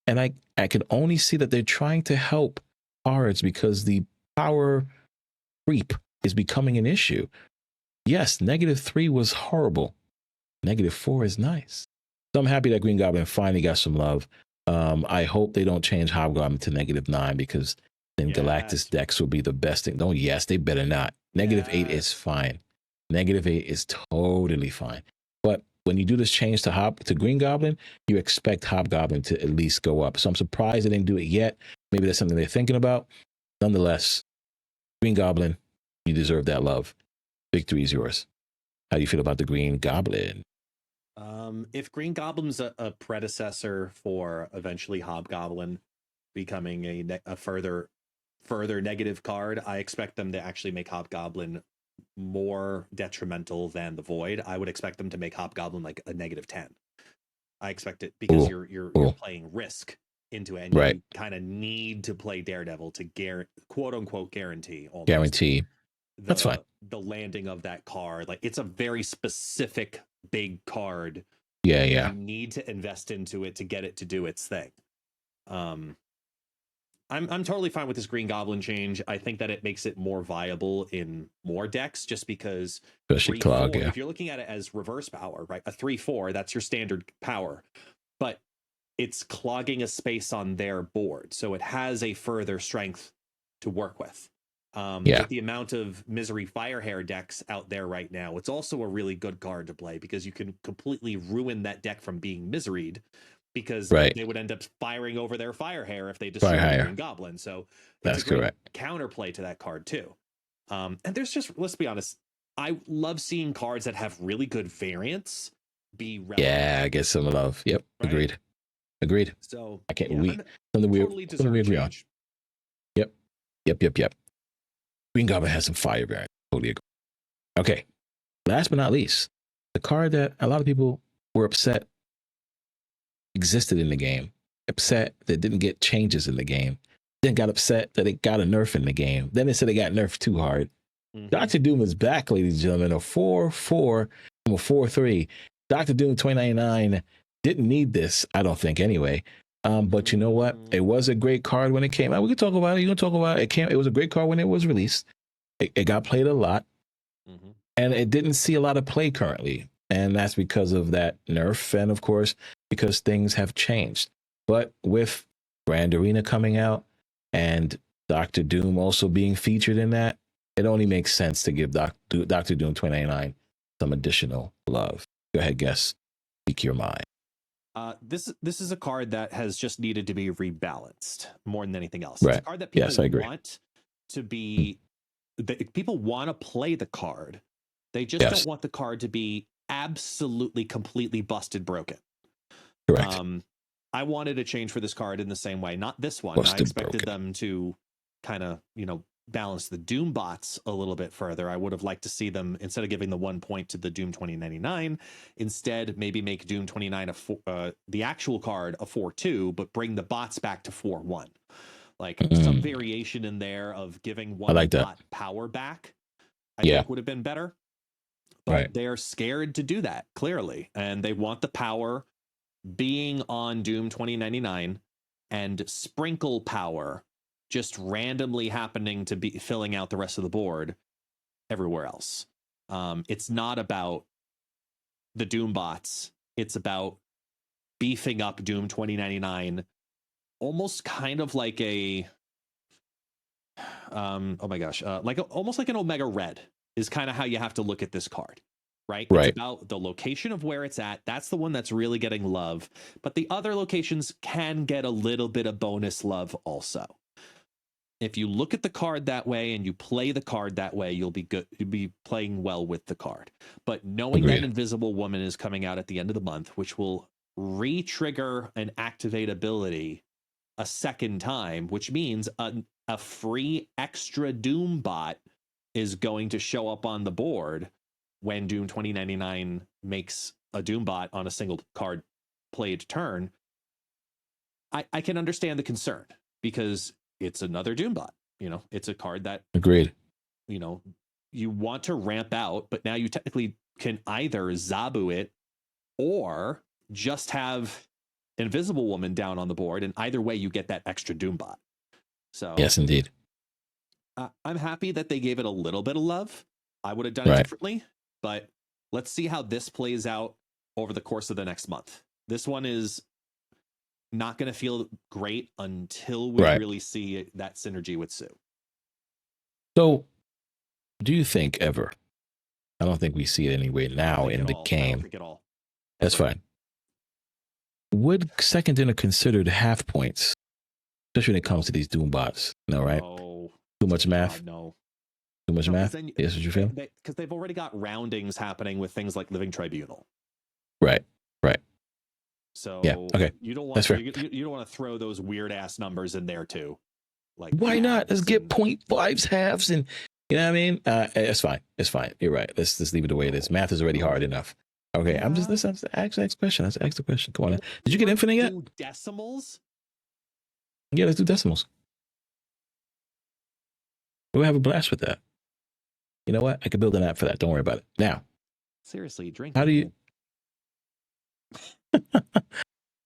[SPEAKER 1] And I can only see that they're trying to help cards because the power creep is becoming an issue. Yes, -3 was horrible. -4 is nice. So I'm happy that Green Goblin finally got some love. I hope they don't change Hobgoblin to -9 because then Galactus decks will be the best thing. No, yes, they better not. -8 is fine. -8 is totally fine. But when you do this change to Green Goblin, you expect Hobgoblin to at least go up. So I'm surprised they didn't do it yet. Maybe that's something they're thinking about. Nonetheless, Green Goblin, you deserve that love. Victory is yours. How do you feel about the Green Goblin?
[SPEAKER 2] If Green Goblin's a predecessor for eventually Hobgoblin becoming a further negative card, I expect them to actually make Hobgoblin more detrimental than the Void. I would expect them to make Hobgoblin like a -10. I expect it because you're playing risk into it, and you kind of need to play Daredevil to quote unquote guarantee
[SPEAKER 1] That's fine.
[SPEAKER 2] The landing of that card. Like, it's a very specific big card.
[SPEAKER 1] Yeah.
[SPEAKER 2] You need to invest into it to get it to do its thing. I'm totally fine with this Green Goblin change. I think that it makes it more viable in more decks, just because
[SPEAKER 1] especially Clog,
[SPEAKER 2] if you're looking at it as reverse power, right? A 3/4, that's your standard power, but it's clogging a space on their board, so it has a further strength to work with. With the amount of Misery Firehair decks out there right now, it's also a really good card to play because you can completely ruin that deck from being miseried, because they would end up firing over their Firehair if they destroy the Green Goblin. So it's a great counterplay to that card too. And there's just, let's be honest, I love seeing cards that have really good variants be relevant.
[SPEAKER 1] Yeah, I get some love. Yep, right? Agreed.
[SPEAKER 2] So
[SPEAKER 1] I can't wait. Something we agree on. Yep. Green Goblin has some fire variants. Totally agree. Okay. Last but not least, the card that a lot of people were upset existed in the game, upset that didn't get changes in the game, then got upset that it got a nerf in the game. Then they said it got nerfed too hard. Dr. Doom is back, ladies and gentlemen. A 4/4 from a 4/3. Dr. Doom 2099 didn't need this, I don't think, anyway. But you know what? It was a great card when it came out. We can talk about it. You can talk about it. It was a great card when it was released. It got played a lot, and it didn't see a lot of play currently. And that's because of that nerf, and of course, because things have changed. But with Grand Arena coming out and Dr. Doom also being featured in that, it only makes sense to give Dr. Doom 2099 some additional love. Go ahead, guess. Speak your mind.
[SPEAKER 2] This is a card that has just needed to be rebalanced more than anything else.
[SPEAKER 1] Right.
[SPEAKER 2] It's a card that people want to be. People want to play the card. They just don't want the card to be absolutely, completely busted broken.
[SPEAKER 1] Correct.
[SPEAKER 2] I wanted a change for this card in the same way. Not this one. I expected them to kind of, balance the Doom bots a little bit further. I would have liked to see them, instead of giving the 1 point to the Doom 2099, instead maybe make Doom 29 the actual card a 4/2, but bring the bots back to 4/1. Like some variation in there of giving one bot power back, I think would have been better. But they're scared to do that, clearly. And they want the power being on Doom 2099 and sprinkle power just randomly happening to be filling out the rest of the board everywhere else. It's not about the Doom bots. It's about beefing up Doom 2099, almost kind of like a, almost like an Omega Red is kind of how you have to look at this card, right? It's about the location of where it's at. That's the one that's really getting love, but the other locations can get a little bit of bonus love also. if you look at the card that way and you play the card that way, you'll be good. You'll be playing well with the card. But knowing
[SPEAKER 1] Agreed.
[SPEAKER 2] that Invisible Woman is coming out at the end of the month, which will re-trigger an activate ability a second time, which means a free extra Doom bot is going to show up on the board when Doom 2099 makes a Doom bot on a single card played turn. I can understand the concern because it's another Doom bot. You know, it's a card that,
[SPEAKER 1] Agreed.
[SPEAKER 2] you know, you want to ramp out, but now you technically can either Zabu it or just have Invisible Woman down on the board, and either way you get that extra Doom bot. So
[SPEAKER 1] Yes, indeed.
[SPEAKER 2] I'm happy that they gave it a little bit of love. I would have done it differently, but let's see how this plays out over the course of the next month. This one is not going to feel great until we really see that synergy with Sue.
[SPEAKER 1] So, do you think ever? I don't think we see it anyway now in the game.
[SPEAKER 2] I don't think at all.
[SPEAKER 1] That's fine. Would second dinner considered half points, especially when it comes to these Doom bots? No, right?
[SPEAKER 2] Oh,
[SPEAKER 1] too much math.
[SPEAKER 2] No.
[SPEAKER 1] Too much math. Yes, what you feel?
[SPEAKER 2] Because they've already got roundings happening with things like Living Tribunal.
[SPEAKER 1] Right.
[SPEAKER 2] So
[SPEAKER 1] yeah, okay.
[SPEAKER 2] You don't want
[SPEAKER 1] That's fair.
[SPEAKER 2] You don't want to throw those weird ass numbers in there too. Like,
[SPEAKER 1] why not? Let's get 0.5s, halves, and you know what I mean. It's fine. It's fine. You're right. Let's leave it the way it is. Math is already hard enough. Okay, yeah. Let's ask the question. Let's ask the question. Come on. Did you get infinite yet?
[SPEAKER 2] Decimals?
[SPEAKER 1] Yeah, let's do decimals. We'll have a blast with that. You know what? I could build an app for that. Don't worry about it. Now,
[SPEAKER 2] seriously, drink.
[SPEAKER 1] How do you?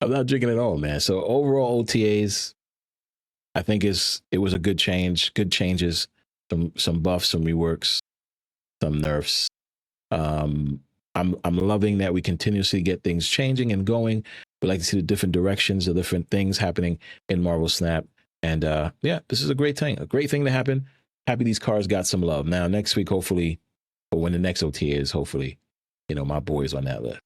[SPEAKER 1] I'm not drinking at all, man. So overall OTAs, I think it was a good change, good changes, some buffs, some reworks, some nerfs. I'm loving that we continuously get things changing and going. We like to see the different directions, the different things happening in Marvel Snap. And yeah, this is a great thing to happen. Happy these cards got some love. Now next week, hopefully, or when the next OTA is, hopefully, you know, my boy's on that list.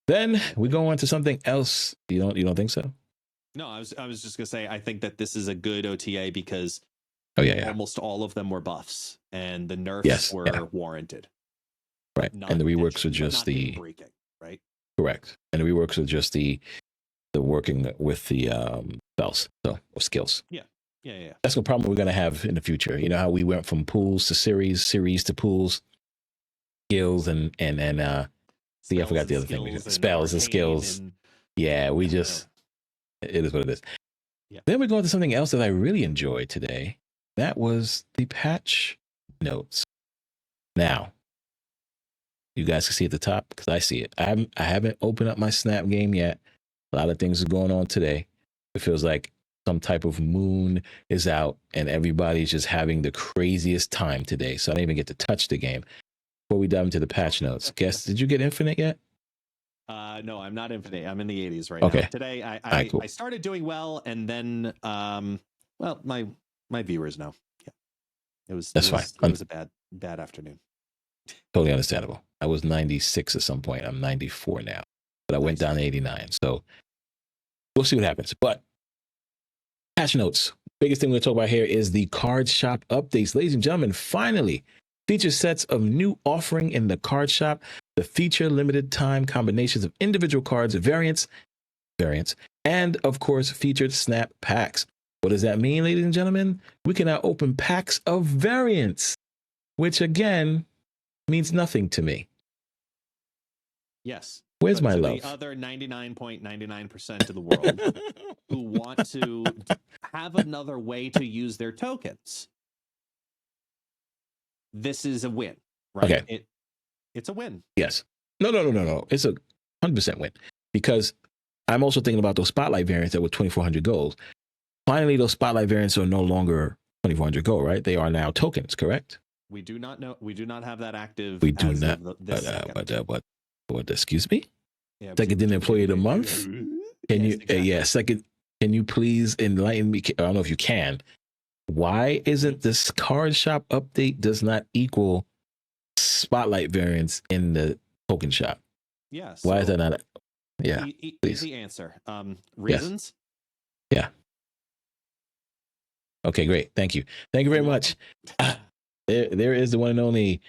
[SPEAKER 1] Then we go on to something else. You don't think so?
[SPEAKER 2] No, I was just gonna say I think that this is a good OTA because almost all of them were buffs and the nerfs were warranted.
[SPEAKER 1] Right. And the reworks are just the
[SPEAKER 2] breaking, right?
[SPEAKER 1] Correct. And the reworks are just the working with the spells, or skills.
[SPEAKER 2] Yeah.
[SPEAKER 1] That's the problem we're gonna have in the future. You know how we went from pools to series to pools, skills and see, I forgot the other thing. Spells and skills. We just, it is what it is. Yeah. Then we go on to something else that I really enjoyed today. That was the patch notes. Now, you guys can see at the top because I see it. I haven't opened up my Snap game yet. A lot of things are going on today. It feels like some type of moon is out and everybody's just having the craziest time today. So I didn't even get to touch the game. Before we dive into the patch notes, did you get Infinite yet?
[SPEAKER 2] No, I'm not Infinite. I'm in the 80s right now. Today, I started doing well, and then, well, my viewers know. Yeah, that's fine. It was a bad afternoon.
[SPEAKER 1] Totally understandable. I was 96 at some point. I'm 94 now, but I went down to 89. So we'll see what happens. But patch notes. Biggest thing we're going to talk about here is the card shop updates. Ladies and gentlemen, finally, feature sets of new offering in the card shop. The feature limited time combinations of individual cards, variants, and of course, featured snap packs. What does that mean, ladies and gentlemen? We can now open packs of variants, which again means nothing to me.
[SPEAKER 2] Yes.
[SPEAKER 1] Where's my love?
[SPEAKER 2] The other 99.99% of the world who want to have another way to use their tokens. This is a win, right?
[SPEAKER 1] Okay.
[SPEAKER 2] It's a win.
[SPEAKER 1] Yes. No. It's a 100% win because I'm also thinking about those spotlight variants that were 2,400 gold. Finally, those spotlight variants are no longer 2,400 gold, right? They are now tokens, correct?
[SPEAKER 2] We do not know. We do not have that active.
[SPEAKER 1] We do not. What? Excuse me? Yeah, second employee of the month. Can you? Exactly. Second. Can you please enlighten me? I don't know if you can. Why isn't this card shop update does not equal spotlight variants in the token shop?
[SPEAKER 2] Yeah.
[SPEAKER 1] Why is that not? Yeah.
[SPEAKER 2] Easy answer. Reasons.
[SPEAKER 1] Yes. Yeah. Okay, great. Thank you. Thank you very much. There is the one and only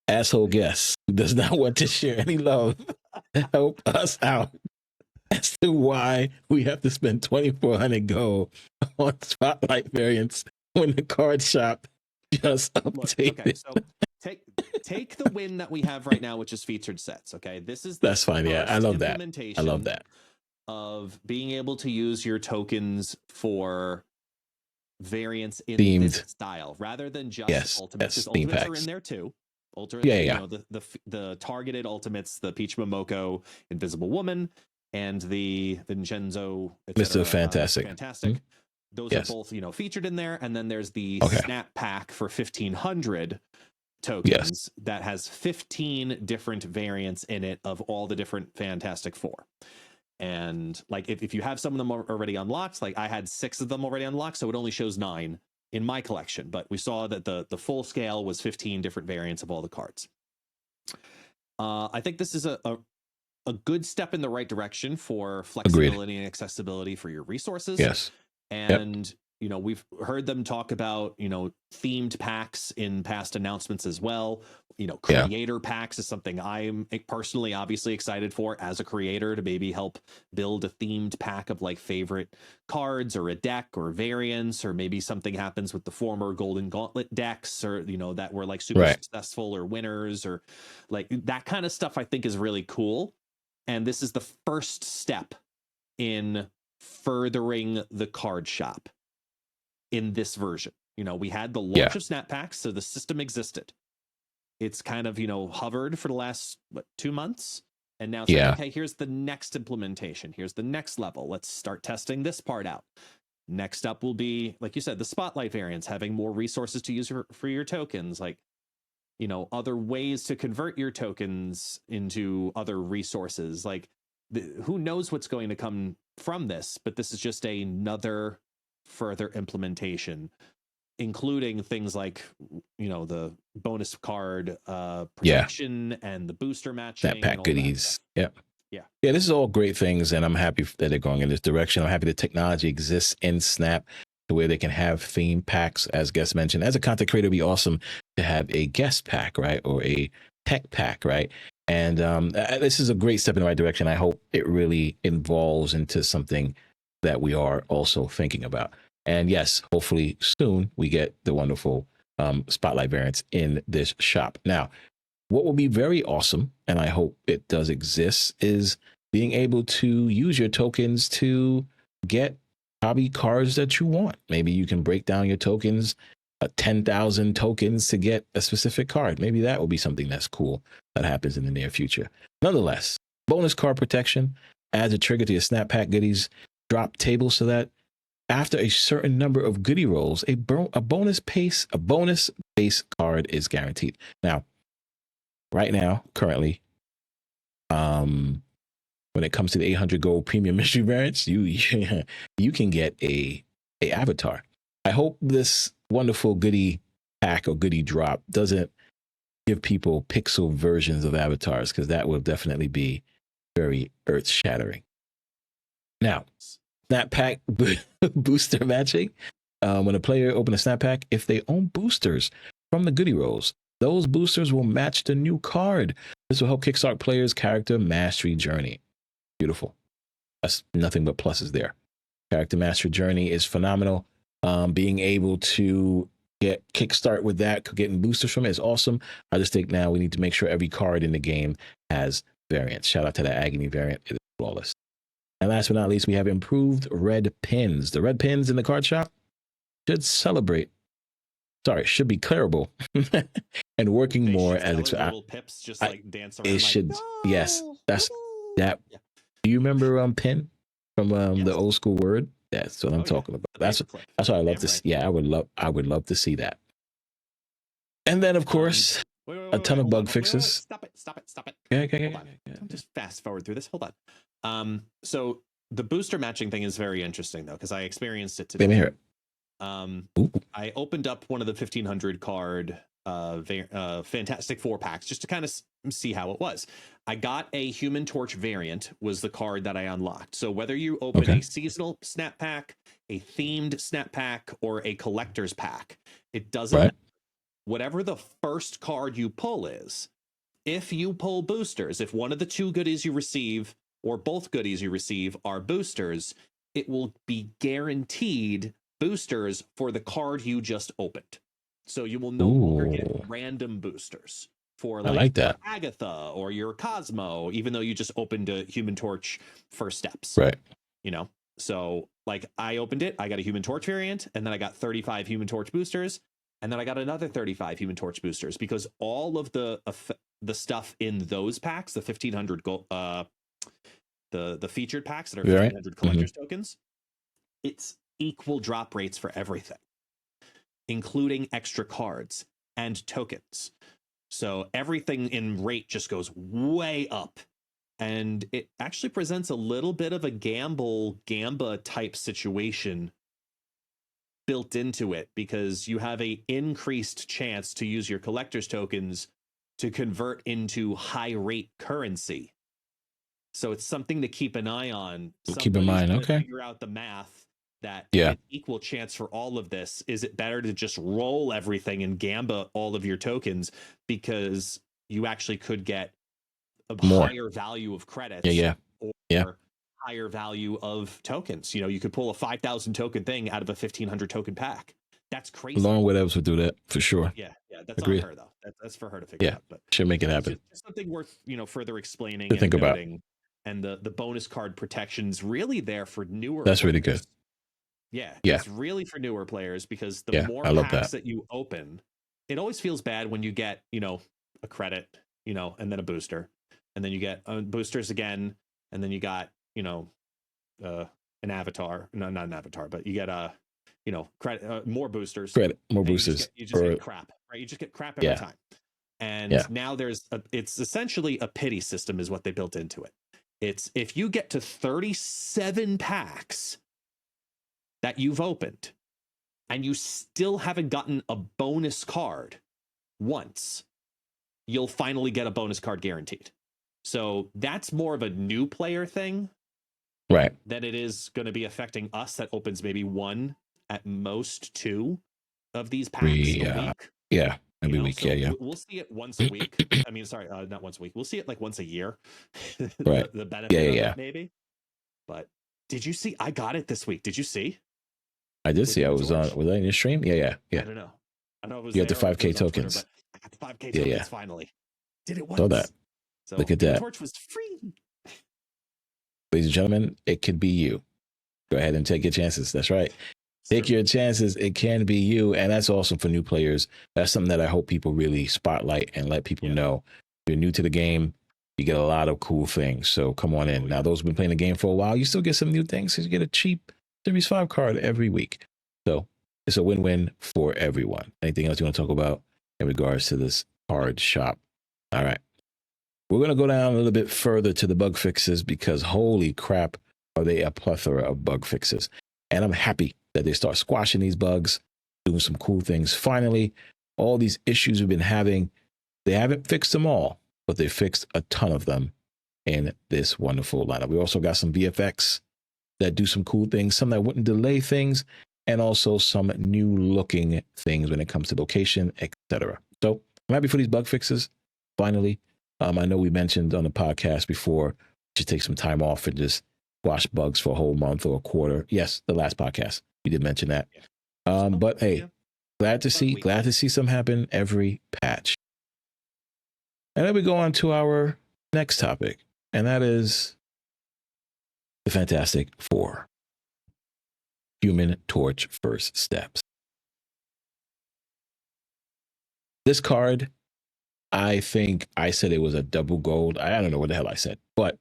[SPEAKER 1] asshole guest who does not want to share any love. Help us out as to why we have to spend 2,400 gold on spotlight variants when the card shop just updated.
[SPEAKER 2] Okay, so take the win that we have right now, which is featured sets. Okay, this is
[SPEAKER 1] That's fine. Yeah, I love that. I love that.
[SPEAKER 2] Of being able to use your tokens for variants in
[SPEAKER 1] Themed
[SPEAKER 2] this style rather than just ultimates. Because
[SPEAKER 1] theme
[SPEAKER 2] ultimates
[SPEAKER 1] packs
[SPEAKER 2] are in there too.
[SPEAKER 1] Yeah.
[SPEAKER 2] You know, the targeted ultimates, the Peach Momoko, Invisible Woman, and the Vincenzo,
[SPEAKER 1] Mr. Fantastic.
[SPEAKER 2] Mm-hmm. Those are both, you know, featured in there. And then there's the Snap Pack for 1,500 tokens that has 15 different variants in it of all the different Fantastic Four. And like if you have some of them already unlocked, like I had 6 of them already unlocked, so it only shows 9 in my collection. But we saw that the full scale was 15 different variants of all the cards. I think this is a good step in the right direction for flexibility and accessibility for your resources.
[SPEAKER 1] Yes.
[SPEAKER 2] And you know, we've heard them talk about, you know, themed packs in past announcements as well. You know, creator packs is something I'm personally obviously excited for as a creator, to maybe help build a themed pack of like favorite cards or a deck or variants, or maybe something happens with the former Golden Gauntlet decks, or, you know, that were like super successful or winners, or like that kind of stuff I think is really cool. And this is the first step in furthering the card shop in this version. You know, we had the launch of Snap Packs, so the system existed. It's kind of, you know, hovered for the last 2 months, and now it's like, okay, here's the next implementation, here's the next level, let's start testing this part out. Next up will be, like you said, the spotlight variants, having more resources to use for your tokens, like, you know, other ways to convert your tokens into other resources. Like, who knows what's going to come from this, but this is just another further implementation, including things like, you know, the bonus card protection and the booster matching,
[SPEAKER 1] that pack goodies.
[SPEAKER 2] Yeah,
[SPEAKER 1] this is all great things, and I'm happy that they're going in this direction. I'm happy the technology exists in Snap to where they can have theme packs, as guest mentioned. As a content creator, it'd be awesome to have a guest pack, right, or a tech pack, right? And this is a great step in the right direction. I hope it really evolves into something that we are also thinking about. And yes, hopefully soon we get the wonderful spotlight variants in this shop. Now, what will be very awesome, and I hope it does exist, is being able to use your tokens to get hobby cards that you want. Maybe you can break down your tokens, 10,000 tokens to get a specific card. Maybe that will be something that's cool that happens in the near future. Nonetheless, bonus card protection adds a trigger to your Snap Pack goodies drop table, so that after a certain number of goodie rolls, a bonus base card is guaranteed. Now, right now, currently, when it comes to the 800 gold premium mystery variants, you can get a avatar. I hope this wonderful goodie pack or goodie drop doesn't give people pixel versions of avatars, because that will definitely be very earth shattering. Now, Snap Pack booster matching. When a player opens a Snap Pack, if they own boosters from the goodie rolls, those boosters will match the new card. This will help kickstart players' character mastery journey. Beautiful. That's nothing but pluses there. Character mastery journey is phenomenal. Being able to get kickstart with that, getting boosters from it, is awesome. I just think now we need to make sure every card in the game has variants. Shout out to the Agony variant. It is flawless. And last but not least, we have improved red pins. The red pins in the card shop should be clearable and working more as
[SPEAKER 2] little pips just like dance around.
[SPEAKER 1] It should, yes, that's that. Yeah. Do you remember pin from the old school word? That's what I'm talking about. That's what I love to see. Yeah, I would love to see that. And then, of course, a ton of bug fixes.
[SPEAKER 2] Stop it.
[SPEAKER 1] Okay.
[SPEAKER 2] Don't just fast forward through this. Hold on. So the booster matching thing is very interesting, though, because I experienced it today.
[SPEAKER 1] Let me hear it.
[SPEAKER 2] I opened up one of the 1,500 card Fantastic Four packs just to kind of see how it was. I got a Human Torch variant was the card that I unlocked. So whether you open a seasonal snap pack, a themed snap pack, or a collector's pack, it doesn't matter. Whatever the first card you pull is, if you pull boosters, if one of the two goodies you receive or both goodies you receive are boosters, it will be guaranteed boosters for the card you just opened. So you will no longer get random boosters for like your Agatha or your Cosmo, even though you just opened a Human Torch first steps.
[SPEAKER 1] Right.
[SPEAKER 2] You know, so like I opened it, I got a Human Torch variant, and then I got 35 Human Torch boosters, and then I got another 35 Human Torch boosters, because all of the stuff in those packs, the 1500 gold, the featured packs that are 1500 collector's tokens, it's equal drop rates for everything, including extra cards and tokens. So everything in rate just goes way up. And it actually presents a little bit of a gamba type situation built into it, because you have a increased chance to use your collector's tokens to convert into high rate currency. So it's something to keep an eye on.
[SPEAKER 1] Keep in mind, okay.
[SPEAKER 2] Figure out the math that an equal chance for all of this. Is it better to just roll everything and gamba all of your tokens, because you actually could get a higher value of credits or higher value of tokens? You know, you could pull a 5,000 token thing out of a 1,500 token pack. That's crazy.
[SPEAKER 1] Lauren Whatevs would do that for sure.
[SPEAKER 2] Yeah, that's on her though. That's for her to figure out. But
[SPEAKER 1] should make it happen.
[SPEAKER 2] It's something worth, you know, further explaining
[SPEAKER 1] to think about.
[SPEAKER 2] And the bonus card protection's really there for newer.
[SPEAKER 1] That's
[SPEAKER 2] players.
[SPEAKER 1] really good.
[SPEAKER 2] Yeah, it's really for newer players, because the more packs that you open, it always feels bad when you get, you know, a credit, you know, and then a booster, and then you get boosters again, and then you got, you know, an avatar. No, not an avatar, but you get you know, credit, more boosters.
[SPEAKER 1] More boosters.
[SPEAKER 2] You just get crap, right? You just get crap every time. And now it's essentially a pity system is what they built into it. It's if you get to 37 packs that you've opened and you still haven't gotten a bonus card once, you'll finally get a bonus card guaranteed. So that's more of a new player thing,
[SPEAKER 1] right?
[SPEAKER 2] Than it is going to be affecting us that opens maybe one, at most two of these packs a week.
[SPEAKER 1] Yeah. Every week,
[SPEAKER 2] so
[SPEAKER 1] yeah.
[SPEAKER 2] We'll see it once a week. I mean, sorry, not once a week. We'll see it like once a year.
[SPEAKER 1] Right.
[SPEAKER 2] the benefit of it, maybe. But did you see? I got it this week. Did you see?
[SPEAKER 1] I did see. I was on. Was I in your stream? Yeah.
[SPEAKER 2] I don't know. I know it was.
[SPEAKER 1] You got the 5K tokens.
[SPEAKER 2] Twitter, but I got the 5K tokens finally. Did it once.
[SPEAKER 1] Saw that.
[SPEAKER 2] So
[SPEAKER 1] look at that.
[SPEAKER 2] The torch was free.
[SPEAKER 1] Ladies and gentlemen, it could be you. Go ahead and take your chances. That's right. Take your chances. It can be you. And that's awesome for new players. That's something that I hope people really spotlight and let people know. If you're new to the game, you get a lot of cool things. So come on in. Now, those who've been playing the game for a while, you still get some new things because you get a cheap Series 5 card every week. So it's a win-win for everyone. Anything else you want to talk about in regards to this card shop? All right. We're going to go down a little bit further to the bug fixes, because holy crap, are they a plethora of bug fixes. And I'm happy that they start squashing these bugs, doing some cool things. Finally, all these issues we've been having, they haven't fixed them all, but they fixed a ton of them in this wonderful lineup. We also got some VFX that do some cool things, some that wouldn't delay things, and also some new looking things when it comes to location, etc. So I'm happy for these bug fixes. Finally, I know we mentioned on the podcast before, we should take some time off and just squash bugs for a whole month or a quarter. Yes, the last podcast. We did mention that. But hey, glad to see some happen every patch. And then we go on to our next topic, and that is the Fantastic Four. Human Torch First Steps. This card, I think I said it was a double gold. I don't know what the hell I said, but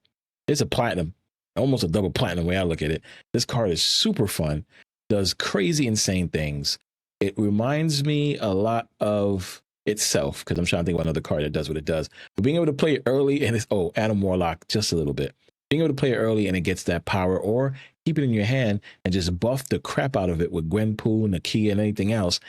[SPEAKER 1] it's a platinum, almost a double platinum way I look at it. This card is super fun. Does crazy, insane things. It reminds me a lot of itself, because I'm trying to think of another card that does what it does. But being able to play it early, and it's, Adam Warlock, just a little bit. Being able to play it early and it gets that power, or keep it in your hand and just buff the crap out of it with Gwenpool, Nakia, and anything else.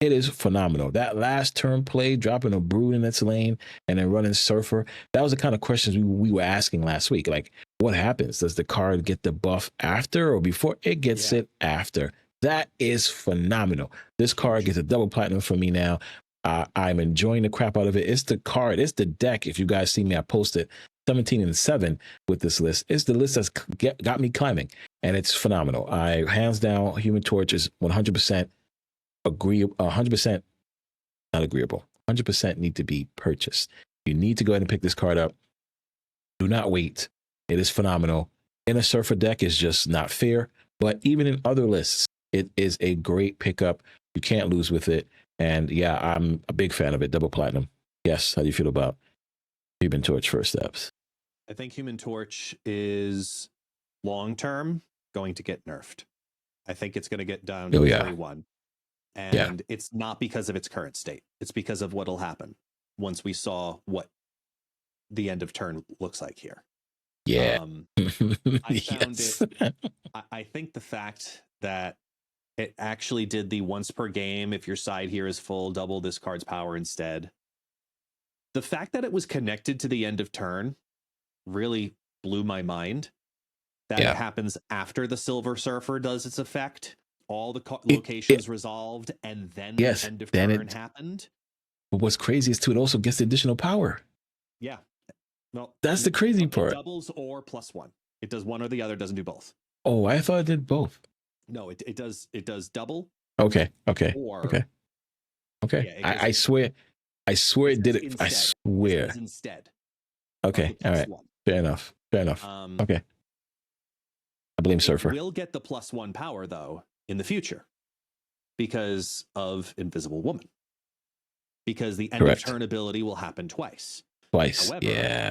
[SPEAKER 1] It is phenomenal. That last turn play, dropping a brood in its lane and then running Surfer, that was the kind of questions we were asking last week. Like, what happens? Does the card get the buff after or before? It gets it after. That is phenomenal. This card gets a double platinum for me now. I'm enjoying the crap out of it. It's the card. It's the deck. If you guys see me, I posted 17 and 7 with this list. It's the list that's got me climbing, and it's phenomenal. I hands down, Human Torch is 100% agreeable, 100% not agreeable, 100% need to be purchased. You need to go ahead and pick this card up. Do not wait. It is phenomenal. In a Surfer deck is just not fair, but even in other lists, it is a great pickup. You can't lose with it. And yeah, I'm a big fan of it. Double platinum. Yes. How do you feel about Human Torch first steps?
[SPEAKER 2] I think Human Torch is long term going to get nerfed. I think it's going to get down to 3-1. And it's not because of its current state. It's because of what'll happen once we saw what the end of turn looks like here.
[SPEAKER 1] Yeah.
[SPEAKER 2] I found it. I think the fact that it actually did the once per game, if your side here is full, double this card's power instead. The fact that it was connected to the end of turn really blew my mind. That it happens after the Silver Surfer does its effect. All the locations resolved, and then the end of turn happened.
[SPEAKER 1] But what's crazy is too, it also gets additional power.
[SPEAKER 2] Yeah. Well,
[SPEAKER 1] that's the crazy part.
[SPEAKER 2] Doubles or +1. It does one or the other. Doesn't do both.
[SPEAKER 1] Oh, I thought it did both.
[SPEAKER 2] No, it does. It does double.
[SPEAKER 1] Okay.
[SPEAKER 2] Or,
[SPEAKER 1] okay. I swear it did it. Instead. I swear.
[SPEAKER 2] Instead.
[SPEAKER 1] Okay. All right. Fair enough. Okay. I blame Surfer.
[SPEAKER 2] We'll get the +1 power though in the future because of Invisible Woman. Because the end of turn ability will happen twice. However,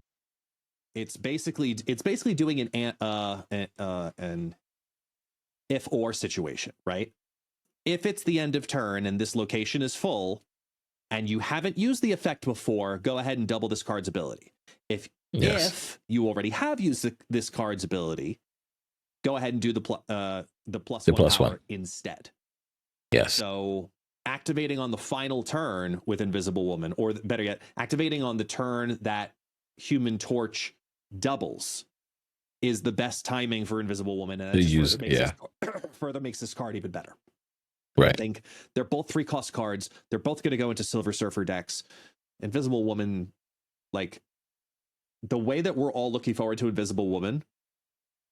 [SPEAKER 2] it's basically doing an if or situation, right? If it's the end of turn and this location is full and you haven't used the effect before, go ahead and double this card's ability. If you already have used this card's ability, go ahead and do the +1 power instead.
[SPEAKER 1] Yes.
[SPEAKER 2] So activating on the final turn with Invisible Woman, or better yet, activating on the turn that Human Torch doubles, is the best timing for Invisible Woman, and that further makes this card even better.
[SPEAKER 1] Right.
[SPEAKER 2] I think they're both 3-cost cards. They're both going to go into Silver Surfer decks. Invisible Woman, like the way that we're all looking forward to Invisible Woman,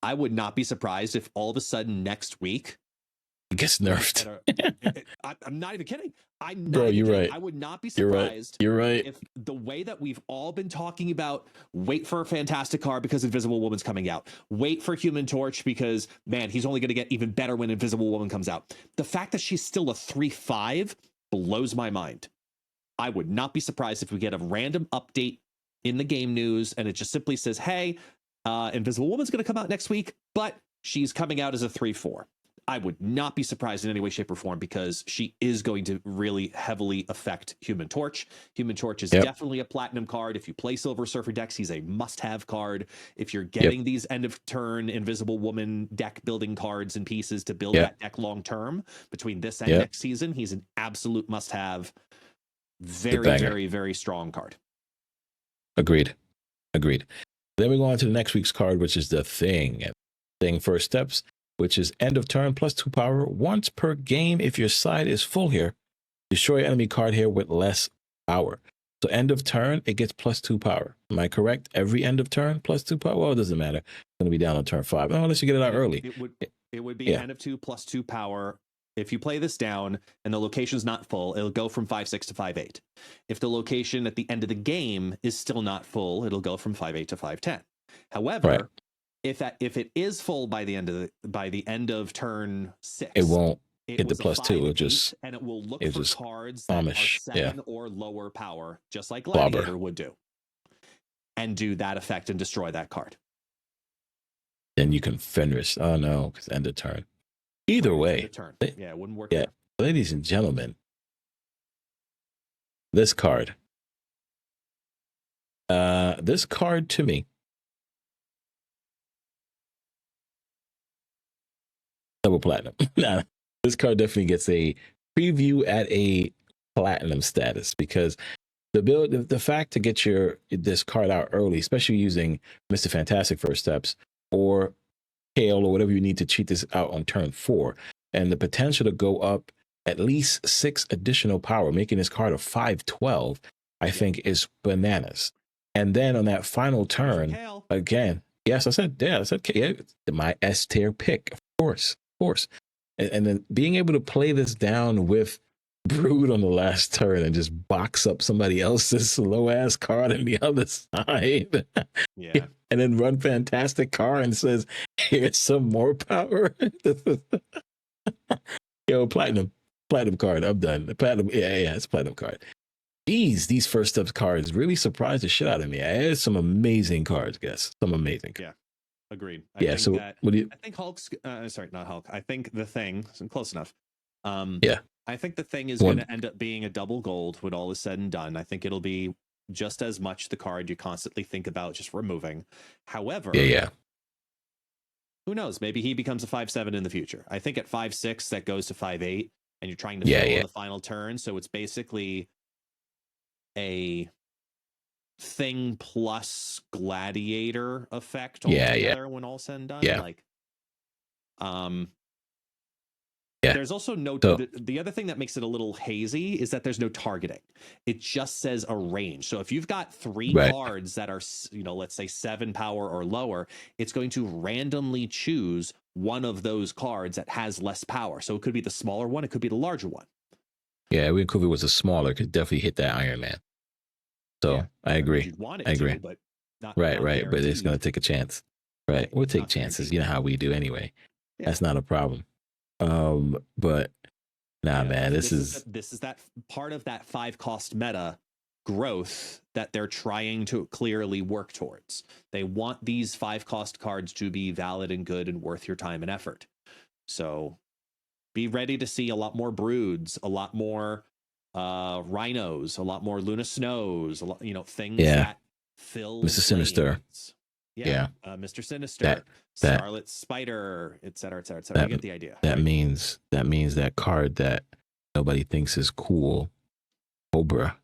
[SPEAKER 2] I would not be surprised if all of a sudden next week
[SPEAKER 1] it gets nerfed.
[SPEAKER 2] I'm not even kidding.
[SPEAKER 1] You're right.
[SPEAKER 2] I would not be surprised.
[SPEAKER 1] You're right.
[SPEAKER 2] If the way that we've all been talking about, wait for a fantastic card because Invisible Woman's coming out. Wait for Human Torch because, man, he's only going to get even better when Invisible Woman comes out. The fact that she's still a 3/5 blows my mind. I would not be surprised if we get a random update in the game news and it just simply says, hey, Invisible Woman's going to come out next week, but she's coming out as a 3/4. I would not be surprised in any way, shape, or form because she is going to really heavily affect Human Torch. Human Torch is definitely a platinum card. If you play Silver Surfer decks, he's a must-have card. If you're getting these end-of-turn Invisible Woman deck building cards and pieces to build that deck long-term between this and next season, he's an absolute must-have. Very, very, very strong card.
[SPEAKER 1] Agreed. Then we go on to the next week's card, which is the Thing. Thing first steps, which is end of turn +2 power once per game. If your side is full here, destroy enemy card here with less power. So end of turn, it gets +2 power. Am I correct? Every end of turn +2 power? Well, it doesn't matter. It's going to be down on turn 5. Oh, unless you get it out early.
[SPEAKER 2] It would be end of 2 +2 power. If you play this down and the location's not full, it'll go from 5/6 to 5/8. If the location at the end of the game is still not full, it'll go from 5/8 to 5/10. However, if it is full by the end of turn 6,
[SPEAKER 1] it won't get the +2. It'll just
[SPEAKER 2] and it will look for cards that are 7 or lower power, just like Gladiator would do, and do that effect and destroy that card.
[SPEAKER 1] Then you can finish. Oh no, because end of turn. Either way,
[SPEAKER 2] it wouldn't work. Yeah,
[SPEAKER 1] ladies and gentlemen, this card. This card to me. Double platinum. Nah, this card definitely gets a preview at a platinum status, because the fact to get this card out early, especially using Mr. Fantastic First Steps or Kale or whatever you need to cheat this out on turn 4, and the potential to go up at least 6 additional power, making this card a 5/12, I think is bananas. And then on that final turn, again, yes, I said yeah, my S tier pick, of course. And then being able to play this down with Brood on the last turn and just box up somebody else's slow ass card on the other side.
[SPEAKER 2] Yeah.
[SPEAKER 1] And then run Fantastic card and says, here's some more power. Yo, platinum card. I'm done. The platinum, yeah, it's platinum card. These first steps cards really surprised the shit out of me. There's some amazing cards, guys. Some amazing.
[SPEAKER 2] Yeah. Agreed.
[SPEAKER 1] I
[SPEAKER 2] think Hulk's sorry, not Hulk. I think the Thing, close enough.
[SPEAKER 1] Yeah.
[SPEAKER 2] I think the Thing is going to end up being a double gold when all is said and done. I think it'll be just as much the card you constantly think about just removing. However,
[SPEAKER 1] yeah.
[SPEAKER 2] Who knows? Maybe he becomes a 5/7 in the future. I think at 5/6 that goes to 5/8, and you're trying to fill the final turn. So it's basically a Thing plus Gladiator effect altogether when all said and done.
[SPEAKER 1] Yeah.
[SPEAKER 2] Like, there's also the other thing that makes it a little hazy is that there's no targeting. It just says a range. So if you've got 3 cards that are, let's say 7 power or lower, it's going to randomly choose one of those cards that has less power. So it could be the smaller one, it could be the larger one.
[SPEAKER 1] Yeah, if it was a smaller, could definitely hit that Iron Man. So I agree.
[SPEAKER 2] I agree. But not
[SPEAKER 1] right. But it's going to take a chance. Right. We'll take chances. You know how we do anyway. Yeah. That's not a problem. But man, this is
[SPEAKER 2] that part of that 5-cost meta growth that they're trying to clearly work towards. They want these 5-cost cards to be valid and good and worth your time and effort. So be ready to see a lot more Broods, a lot more Rhinos, a lot more Luna Snows, a lot, things that fill
[SPEAKER 1] Mr. Sinister.
[SPEAKER 2] Mr. Sinister, Scarlet Spider, etc. You get the idea.
[SPEAKER 1] That means that card that nobody thinks is cool, Cobra,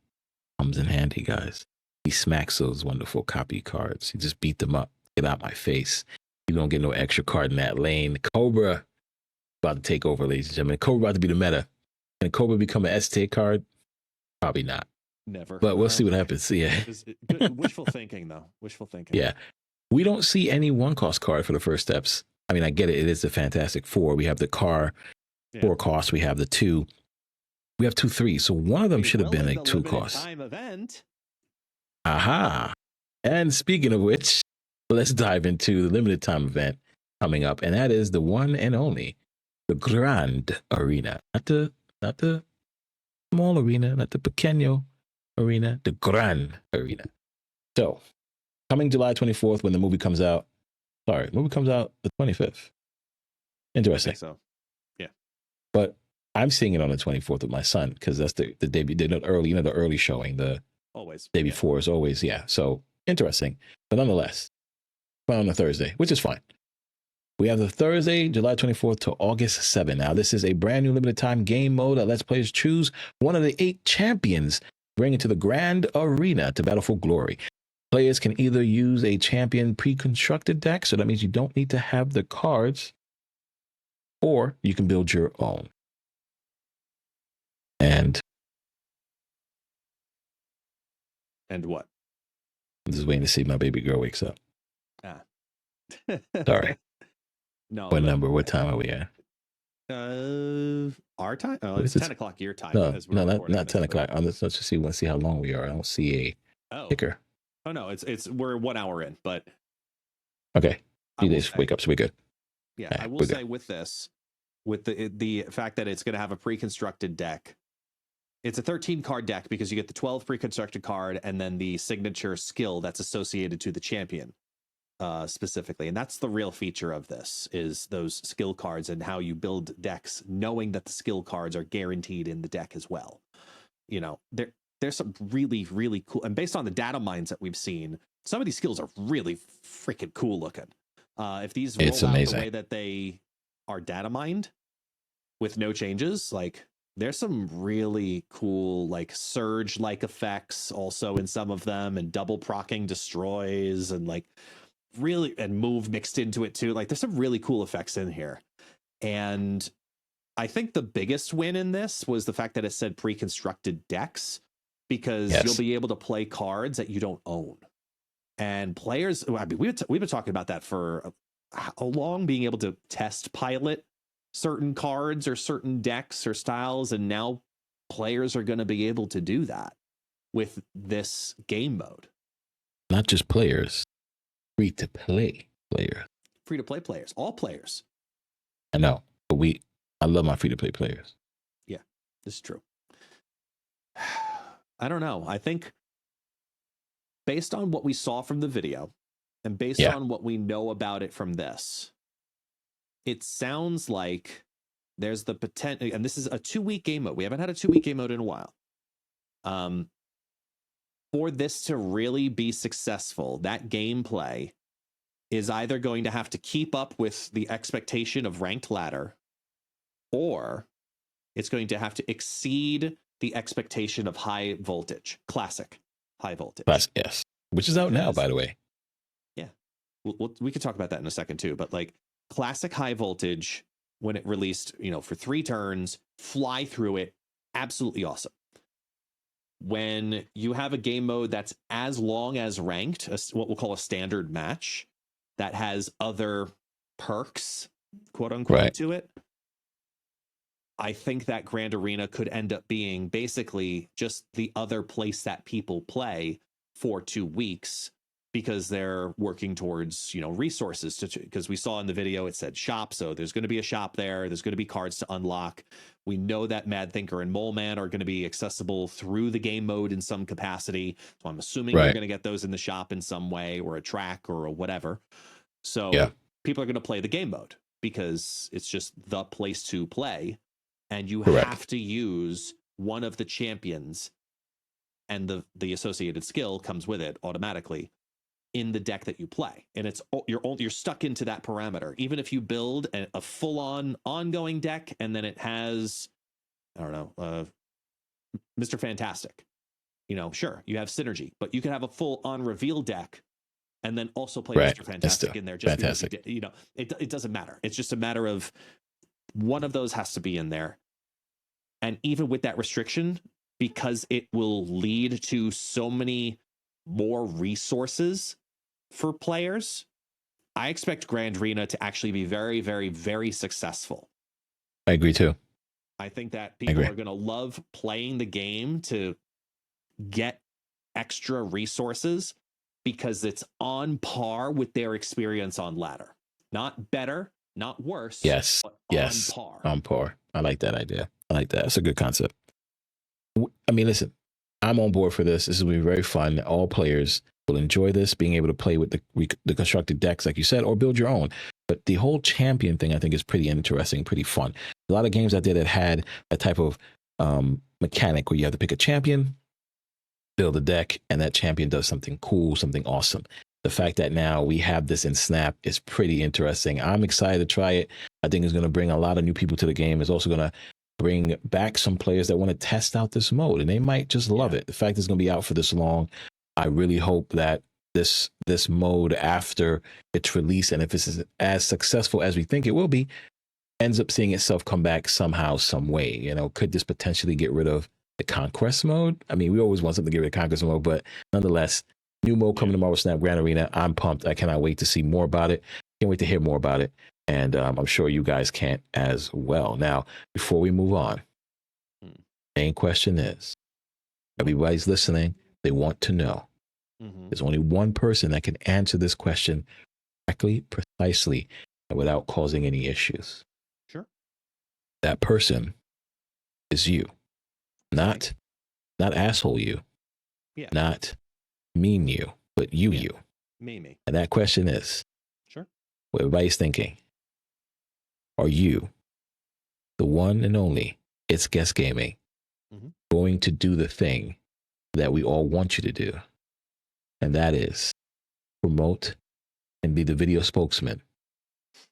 [SPEAKER 1] comes in handy, guys. He smacks those wonderful copy cards. He just beat them up. Get out my face. You don't get no extra card in that lane. Cobra about to take over, ladies and gentlemen. Cobra about to be the meta. Can Cobra become an S-tier card? Probably not.
[SPEAKER 2] Never.
[SPEAKER 1] But we'll see what happens. Yeah.
[SPEAKER 2] Wishful thinking, though. Wishful thinking.
[SPEAKER 1] Yeah. We don't see any 1-cost card for the first steps. I mean, I get it. It is the Fantastic Four. We have the car 4-cost. We have the 2. We have 2 3s. So one of them should have been a 2-cost.
[SPEAKER 2] Time event.
[SPEAKER 1] Aha. And speaking of which, let's dive into the limited time event coming up. And that is the one and only, the Grand Arena. Not the small arena, not the pequeño arena, the Grand Arena. So, coming July 24th when the movie comes out. Sorry, the movie comes out the 25th. Interesting.
[SPEAKER 2] I think so. Yeah.
[SPEAKER 1] But I'm seeing it on the 24th with my son because that's the debut. The early showing. The day before is always, So, interesting. But nonetheless, on a Thursday, which is fine. We have the Thursday, July 24th to August 7th. Now, this is a brand new limited time game mode that lets players choose one of the 8 champions, bring it to the Grand Arena to battle for glory. Players can either use a champion pre-constructed deck, so that means you don't need to have the cards, or you can build your own. And
[SPEAKER 2] what?
[SPEAKER 1] I'm just waiting to see if my baby girl wakes up. Sorry.
[SPEAKER 2] No.
[SPEAKER 1] What number? What time are we at?
[SPEAKER 2] Our time? Oh, it's 10 o'clock your time.
[SPEAKER 1] No, not 10 o'clock. Let's just see how long we are. I don't see a ticker.
[SPEAKER 2] Oh no, we're 1 hour in, but
[SPEAKER 1] okay. You just wake up, so we're good.
[SPEAKER 2] Yeah, right, I will say with this, with the fact that it's going to have a pre-constructed deck, it's a 13-card deck because you get the 12 pre-constructed card and then the signature skill that's associated to the champion. Specifically, and that's the real feature of this is those skill cards and how you build decks, knowing that the skill cards are guaranteed in the deck as well. There's some really, really cool, and based on the data mines that we've seen, some of these skills are really freaking cool looking. If these roll out the way that they are data mined with no changes, like there's some really cool like surge like effects also in some of them, and double procking destroys, and like really, and move mixed into it too. Like there's some really cool effects in here. And I think the biggest win in this was the fact that it said pre-constructed decks, because you'll be able to play cards that you don't own. And players, I mean, we've been talking about that for how long, being able to test pilot certain cards or certain decks or styles, and now players are going to be able to do that with this game mode.
[SPEAKER 1] Not just players, free to play players.
[SPEAKER 2] Free to play players, all players.
[SPEAKER 1] I know, but I love my free to play players.
[SPEAKER 2] Yeah, this is true. I don't know. I think based on what we saw from the video and based on what we know about it from this, it sounds like there's the potential, and this is a 2-week game mode. We haven't had a 2-week game mode in a while. For this to really be successful, that gameplay is either going to have to keep up with the expectation of ranked ladder, or it's going to have to exceed the expectation of high voltage, classic high voltage.
[SPEAKER 1] Yes, which is out now, by the way.
[SPEAKER 2] Yeah, we could talk about that in a second too. But like classic high voltage, when it released, for 3 turns, fly through it, absolutely awesome. When you have a game mode that's as long as ranked, what we'll call a standard match, that has other perks, quote unquote, to it, I think that Grand Arena could end up being basically just the other place that people play for 2 weeks, because they're working towards, resources, because we saw in the video it said shop, so there's going to be a shop there. There's going to be cards to unlock. We know that Mad Thinker and Mole Man are going to be accessible through the game mode in some capacity, so I'm assuming you're going to get those in the shop in some way, or a track or whatever. So people are going to play the game mode because it's just the place to play, and you have to use one of the champions, and the associated skill comes with it automatically in the deck that you play, and you're stuck into that parameter. Even if you build a full-on ongoing deck, and then it has, I don't know, Mr. Fantastic, sure, you have synergy, but you can have a full-on reveal deck and then also play Mr. Fantastic in there. Just fantastic. Because, it doesn't matter. It's just a matter of one of those has to be in there, and even with that restriction, because it will lead to so many more resources for players, I expect Grand Arena to actually be very, very, very successful.
[SPEAKER 1] I agree too.
[SPEAKER 2] I think that people are going to love playing the game to get extra resources, because it's on par with their experience on ladder. Not better, not worse.
[SPEAKER 1] Yes.
[SPEAKER 2] But
[SPEAKER 1] yes.
[SPEAKER 2] On par.
[SPEAKER 1] On par. I like that idea. I like that. That's a good concept. I mean, listen, I'm on board for this. This will be very fun. All players will enjoy this, being able to play with the constructed decks, like you said, or build your own. But the whole champion thing, I think, is pretty interesting, pretty fun. A lot of games out there that had that type of mechanic where you have to pick a champion, build a deck, and that champion does something cool, something awesome. The fact that now we have this in Snap is pretty interesting. I'm excited to try it. I think it's going to bring a lot of new people to the game. It's also going to bring back some players that want to test out this mode, and they might just love it. The fact it's going to be out for this long, I really hope that this mode, after its release, and if it's as successful as we think it will be, ends up seeing itself come back somehow, some way. Could this potentially get rid of the Conquest mode? I mean, we always want something to get rid of Conquest mode, but nonetheless, new mode coming to Marvel Snap Grand Arena. I'm pumped. I cannot wait to see more about it. Can't wait to hear more about it. And I'm sure you guys can't as well. Now, before we move on, main question is, everybody's listening. They want to know. There's only one person that can answer this question correctly, precisely, and without causing any issues.
[SPEAKER 2] Sure.
[SPEAKER 1] That person is you. Not asshole you.
[SPEAKER 2] Yeah.
[SPEAKER 1] Not mean you, but you.
[SPEAKER 2] Me.
[SPEAKER 1] And that question is,
[SPEAKER 2] sure,
[SPEAKER 1] what everybody's thinking, are you the one and only It's Guest Gaming going to do the thing that we all want you to do? And that is promote and be the video spokesman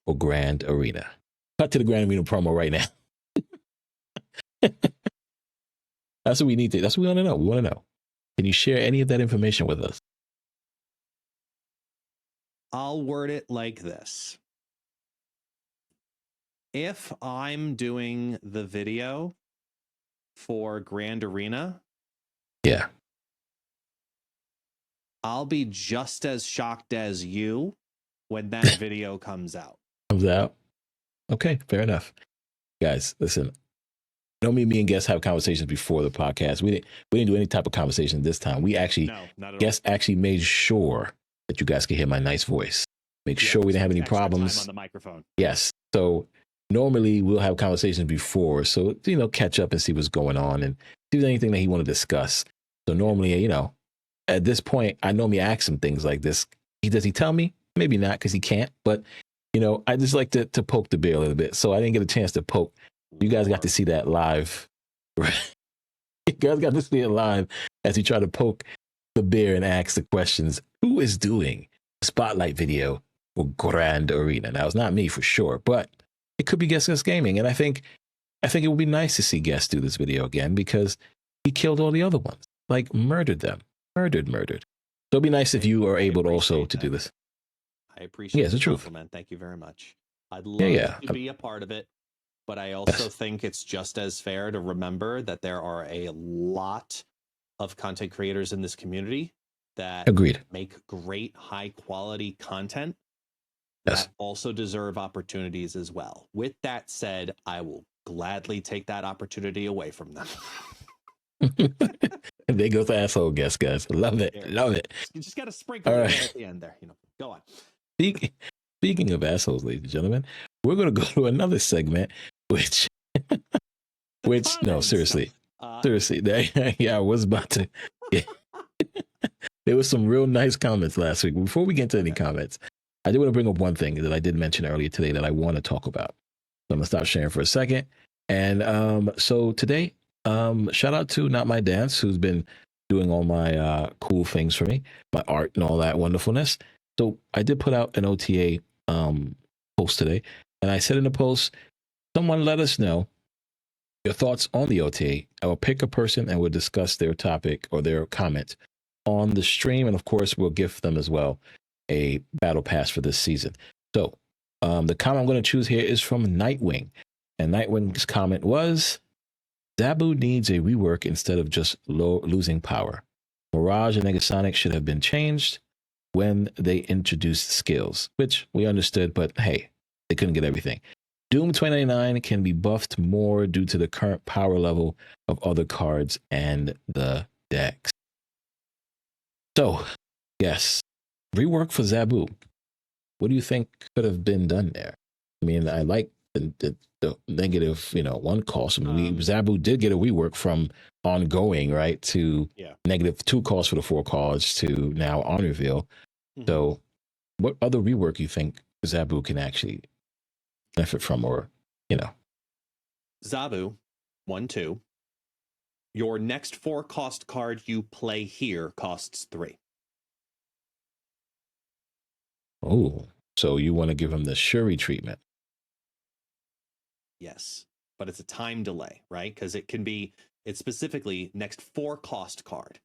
[SPEAKER 1] for Grand Arena. Cut to the Grand Arena promo right now. That's what we need to. That's what we want to know. We want to know. Can you share any of that information with us?
[SPEAKER 2] I'll word it like this. If I'm doing the video for Grand Arena,
[SPEAKER 1] Yeah.
[SPEAKER 2] I'll be just as shocked as you when that video comes out.
[SPEAKER 1] Comes out. Okay, fair enough. Guys, listen. Me and guests have conversations before the podcast. We didn't do any type of conversation this time. We actually guests actually made sure that you guys could hear my nice voice. Make sure we didn't have any problems
[SPEAKER 2] time on the microphone.
[SPEAKER 1] Yes. So normally we'll have conversations before, so catch up and see what's going on and see if there's anything that he want to discuss. So normally, at this point, I normally ask him things like this. Does he tell me? Maybe not, because he can't. But I just like to poke the bear a little bit. So I didn't get a chance to poke. You guys got to see that live. Right? You guys got to see it live as he tried to poke the bear and ask the questions. Who is doing a spotlight video for Grand Arena? Now, it's not me for sure, but it could be Guest Gaming. And I think it would be nice to see Guest do this video again, because he killed all the other ones, like murdered them. Murdered. So it'd be nice if you are able also to do this.
[SPEAKER 2] I appreciate
[SPEAKER 1] it's the truth.
[SPEAKER 2] Thank you very much. I'd love to be a part of it, but I also think it's just as fair to remember that there are a lot of content creators in this community that make great high quality content that also deserve opportunities as well. With that said, I will gladly take that opportunity away from them.
[SPEAKER 1] They go to asshole guest, guys. Love it. Love it.
[SPEAKER 2] You just got to sprinkle it at the end there. Go on.
[SPEAKER 1] Speaking of assholes, ladies and gentlemen, we're going to go to another segment, which no, seriously. I was about to. Yeah. There was some real nice comments last week. Before we get to any comments, I did want to bring up one thing that I did mention earlier today that I want to talk about. So I'm going to stop sharing for a second. And so today, shout out to Not My Dance, who's been doing all my cool things for me, my art and all that wonderfulness. So I did put out an OTA post today, and I said in the post, someone let us know your thoughts on the OTA. I will pick a person and we'll discuss their topic or their comment on the stream, and of course, we'll gift them as well a battle pass for this season. So the comment I'm going to choose here is from Nightwing, and Nightwing's comment was, Zabu needs a rework instead of just losing power. Mirage and Negasonic should have been changed when they introduced skills, which we understood, but hey, they couldn't get everything. Doom 2099 can be buffed more due to the current power level of other cards and the decks. So, yes, rework for Zabu. What do you think could have been done there? I mean, I like the negative, one cost. I mean, Zabu did get a rework from ongoing, right, to -2 costs for the 4 cards to now on reveal. So what other rework you think Zabu can actually benefit from, or,
[SPEAKER 2] Zabu, 1/2. Your next 4 cost card you play here costs 3.
[SPEAKER 1] Oh, so you want to give him the Shuri treatment?
[SPEAKER 2] Yes, but it's a time delay, right? Because it's specifically next 4 cost card.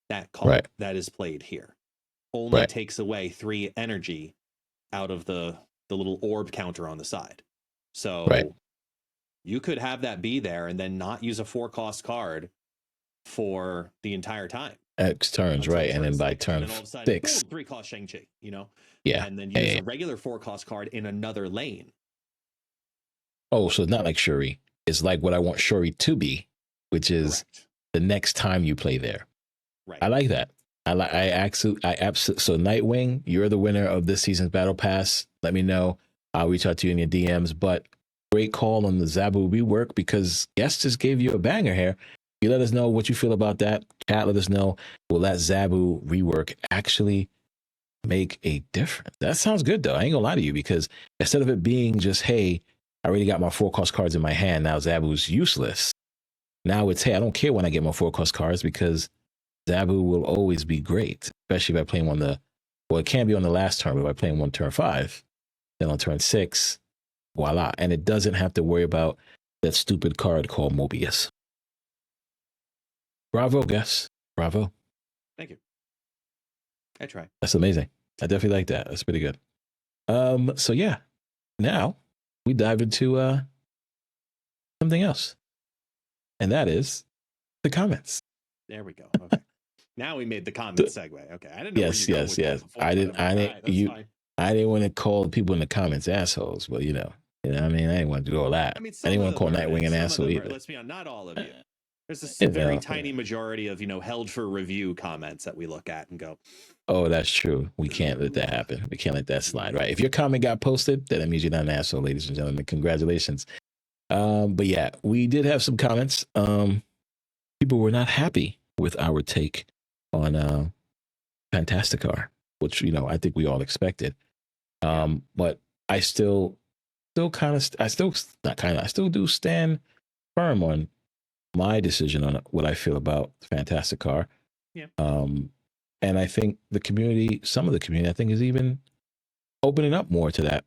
[SPEAKER 2] That card that is played here only takes away 3 energy out of the little orb counter on the side. So you could have that be there and then not use a 4 cost card for the entire time.
[SPEAKER 1] X turns, right? And then by turn 6,
[SPEAKER 2] 3 cost Shang-Chi,
[SPEAKER 1] Yeah.
[SPEAKER 2] And then use a regular 4 cost card in another lane.
[SPEAKER 1] Oh, so it's not like Shuri. It's like what I want Shuri to be, which is the next time you play there.
[SPEAKER 2] Right.
[SPEAKER 1] I like that. So Nightwing, you're the winner of this season's Battle Pass. Let me know. I'll reach out to you in your DMs. But great call on the Zabu rework, because Guest just gave you a banger here. You let us know what you feel about that. Chat, let us know. Will that Zabu rework actually make a difference? That sounds good, though. I ain't gonna lie to you, because instead of it being just, hey, I already got my 4 cost cards in my hand, now Zabu's useless. Now it's, hey, I don't care when I get my 4 cost cards, because Zabu will always be great, especially if I play him on it can be on the last turn, but if I play him on turn 5, then on turn 6, voila. And it doesn't have to worry about that stupid card called Mobius. Bravo, guess. Bravo.
[SPEAKER 2] Thank you. I try.
[SPEAKER 1] That's amazing. I definitely like that. That's pretty good. So yeah, now we dive into something else, and that is the comments.
[SPEAKER 2] There we go. Okay. Now we made the comment segue. Okay. I didn't know
[SPEAKER 1] Yes,
[SPEAKER 2] where you
[SPEAKER 1] yes, yes. I didn't.
[SPEAKER 2] All right, that's fine.
[SPEAKER 1] I didn't want to call people in the comments assholes, but you know what I mean. I didn't want to do all that.
[SPEAKER 2] I mean,
[SPEAKER 1] I didn't want to call Nightwing an asshole either.
[SPEAKER 2] Let's be honest, not all of you. There's a very tiny majority of held for review comments that we look at and go,
[SPEAKER 1] oh, that's true. We can't let that happen. We can't let that slide, right? If your comment got posted, then that means you're not an asshole, ladies and gentlemen. Congratulations. But yeah, we did have some comments. People were not happy with our take on Fantasticar, which I think we all expected. But I still do stand firm on my decision on what I feel about Fantasticar.
[SPEAKER 2] Yeah.
[SPEAKER 1] And I think some of the community, I think, is even opening up more to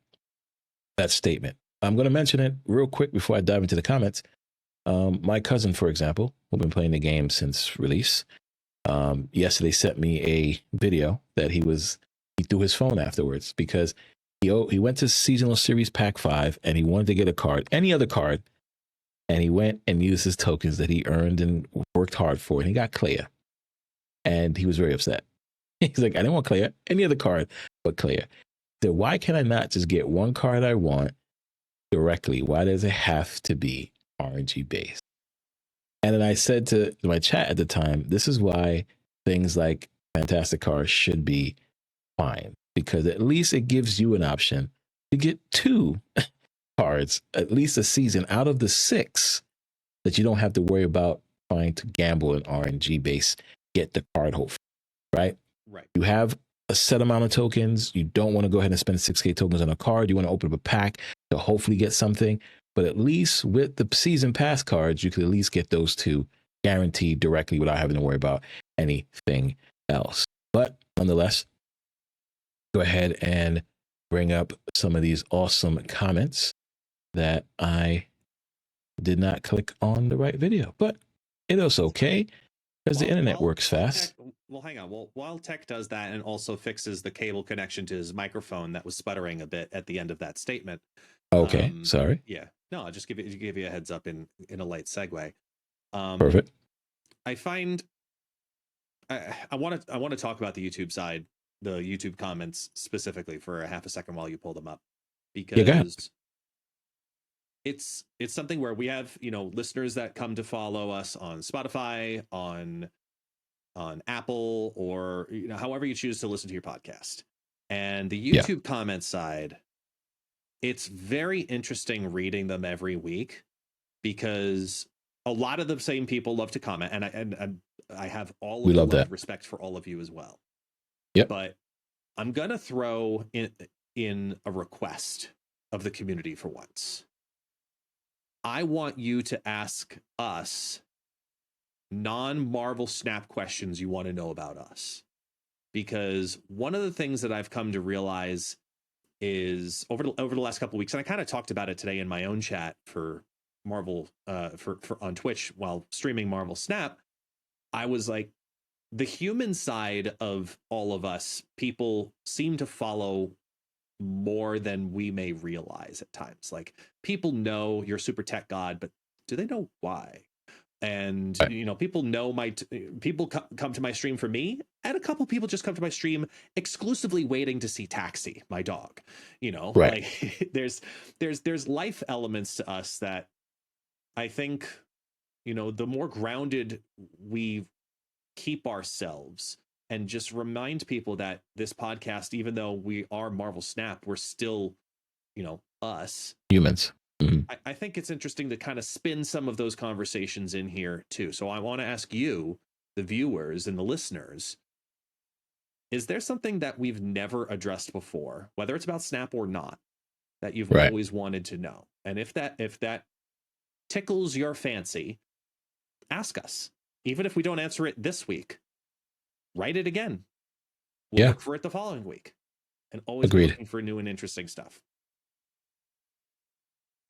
[SPEAKER 1] that statement. I'm going to mention it real quick before I dive into the comments. My cousin, for example, who's been playing the game since release, yesterday sent me a video that he threw his phone afterwards because he went to Seasonal Series Pack 5 and he wanted to get a card, any other card, and he went and used his tokens that he earned and worked hard for, and he got Clea. And he was very upset. He's like, I didn't want Clea, any other card but Clea. So why can I not just get one card I want directly? Why does it have to be RNG based? And then I said to my chat at the time, this is why things like Fantasticar should be fine, because at least it gives you an option to get 2 cards, at least a season out of the 6 that you don't have to worry about trying to gamble an RNG base, get the card hopefully, right?
[SPEAKER 2] Right.
[SPEAKER 1] You have a set amount of tokens. You don't want to go ahead and spend 6K tokens on a card. You want to open up a pack to hopefully get something. But at least with the season pass cards, you could at least get those 2 guaranteed directly without having to worry about anything else. But nonetheless, go ahead and bring up some of these awesome comments that I did not click on the right video. But it was okay because the internet works fast.
[SPEAKER 2] Hang on. While Tech does that and also fixes the cable connection to his microphone that was sputtering a bit at the end of that statement.
[SPEAKER 1] Okay, sorry.
[SPEAKER 2] Yeah. No, I'll just give you a heads up in a light segue.
[SPEAKER 1] Perfect.
[SPEAKER 2] I find I want to talk about the YouTube side, the YouTube comments specifically for a half a second while you pull them up, because it's something where we have listeners that come to follow us on Spotify, on Apple, or however you choose to listen to your podcast. And the YouTube comment side, it's very interesting reading them every week, because a lot of the same people love to comment, and I have all of the respect for all of you as well.
[SPEAKER 1] Yep.
[SPEAKER 2] But I'm gonna throw in a request of the community for once. I want you to ask us non-Marvel Snap questions you want to know about us, because one of the things that I've come to realize is over the last couple of weeks, and I kind of talked about it today in my own chat for Marvel for on Twitch while streaming Marvel Snap, I was like, the human side of all of us, people seem to follow more than we may realize at times. Like, people know you're super tech god, but do they know why? And people know people come to my stream for me, and a couple people just come to my stream exclusively waiting to see Taxi, my dog. Like there's life elements to us that I think the more grounded we keep ourselves and just remind people that this podcast, even though we are Marvel Snap, we're still us
[SPEAKER 1] humans. Mm-hmm.
[SPEAKER 2] I think it's interesting to kind of spin some of those conversations in here too. So I want to ask you, the viewers and the listeners, is there something that we've never addressed before, whether it's about Snap or not, that you've always wanted to know? And if that tickles your fancy, ask us. Even if we don't answer it this week, write it again. We'll look for it the following week, and always be looking for new and interesting stuff.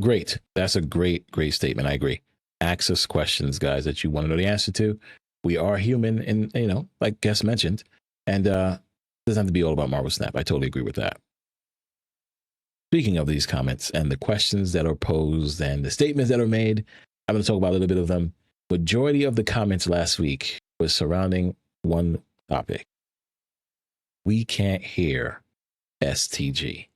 [SPEAKER 1] Great. That's a great statement. I agree. Ask us questions, guys, that you want to know the answer to. we are human, and like Guest mentioned, and it doesn't have to be all about Marvel Snap. I totally agree with that. Speaking of these comments and the questions that are posed and the statements that are made, I'm going to talk about a little bit of them. Majority of the comments last week was surrounding one topic. We can't hear STG.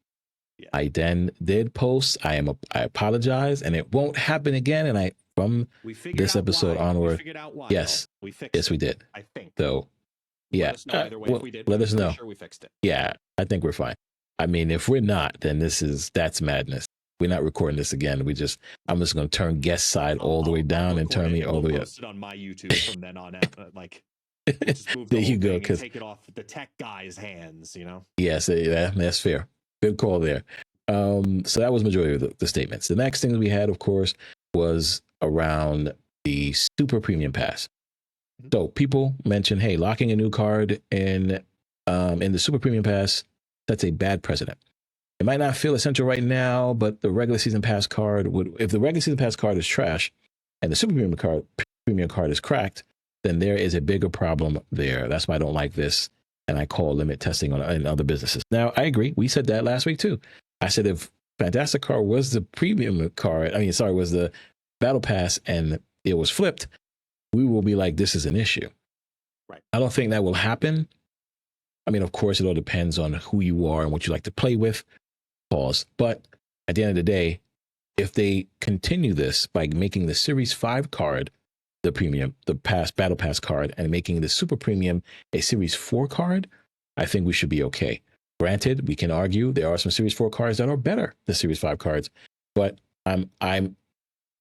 [SPEAKER 1] Yeah. I then did post. I apologize, and it won't happen again. And from this episode onward, yes, we fixed it. We did. I think so. Yeah. Let us know either way if we did. Let us know. Sure, we fixed it. Yeah, I think we're fine. I mean, if we're not, then that's madness. We're not recording this again. I'm just going to turn guest side all the way down and turn me all the way up. Post it on my YouTube from then on out. Like, just move there you go. Because take it off the tech guy's hands. Yes, that's fair. Good call there. So that was majority of the statements. The next thing we had, of course, was around the Super Premium Pass. So people mentioned, hey, locking a new card in the Super Premium Pass, that's a bad precedent. It might not feel essential right now, but the regular season pass card would. If the regular season pass card is trash and the Super Premium card is cracked, then there is a bigger problem there. That's why I don't like this, and I call limit testing in other businesses. Now, I agree. We said that last week too. I said if Fantastic card was the premium card, was the Battle Pass, and it was flipped, we will be like, this is an issue. Right. I don't think that will happen. I mean, of course, it all depends on who you are and what you like to play with. Pause. But at the end of the day, if they continue this by making the Series 5 card the premium, the Battle Pass card, and making the Super Premium a Series 4 card, I think we should be okay. Granted, we can argue there are some Series 4 cards that are better than Series 5 cards, but I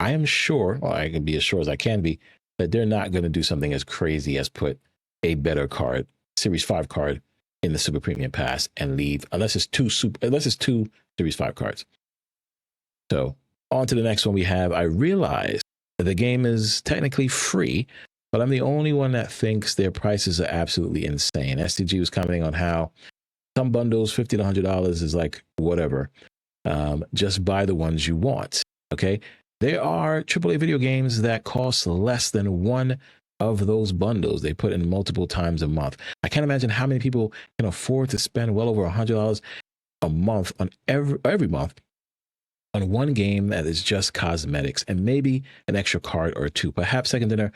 [SPEAKER 1] am sure, or I can be as sure as I can be, that they're not going to do something as crazy as put a better card, Series 5 card, in the Super Premium Pass and leave, unless it's two Series 5 cards. So on to the next one we have. I realize that the game is technically free, but I'm the only one that thinks their prices are absolutely insane. STG was commenting on how some bundles, $50 to $100, is like, whatever. Just buy the ones you want. Okay. There are AAA video games that cost less than one of those bundles. They put in multiple times a month. I can't imagine how many people can afford to spend well over $100 a month on every month on one game that is just cosmetics and maybe an extra card or two. Perhaps Second Dinner,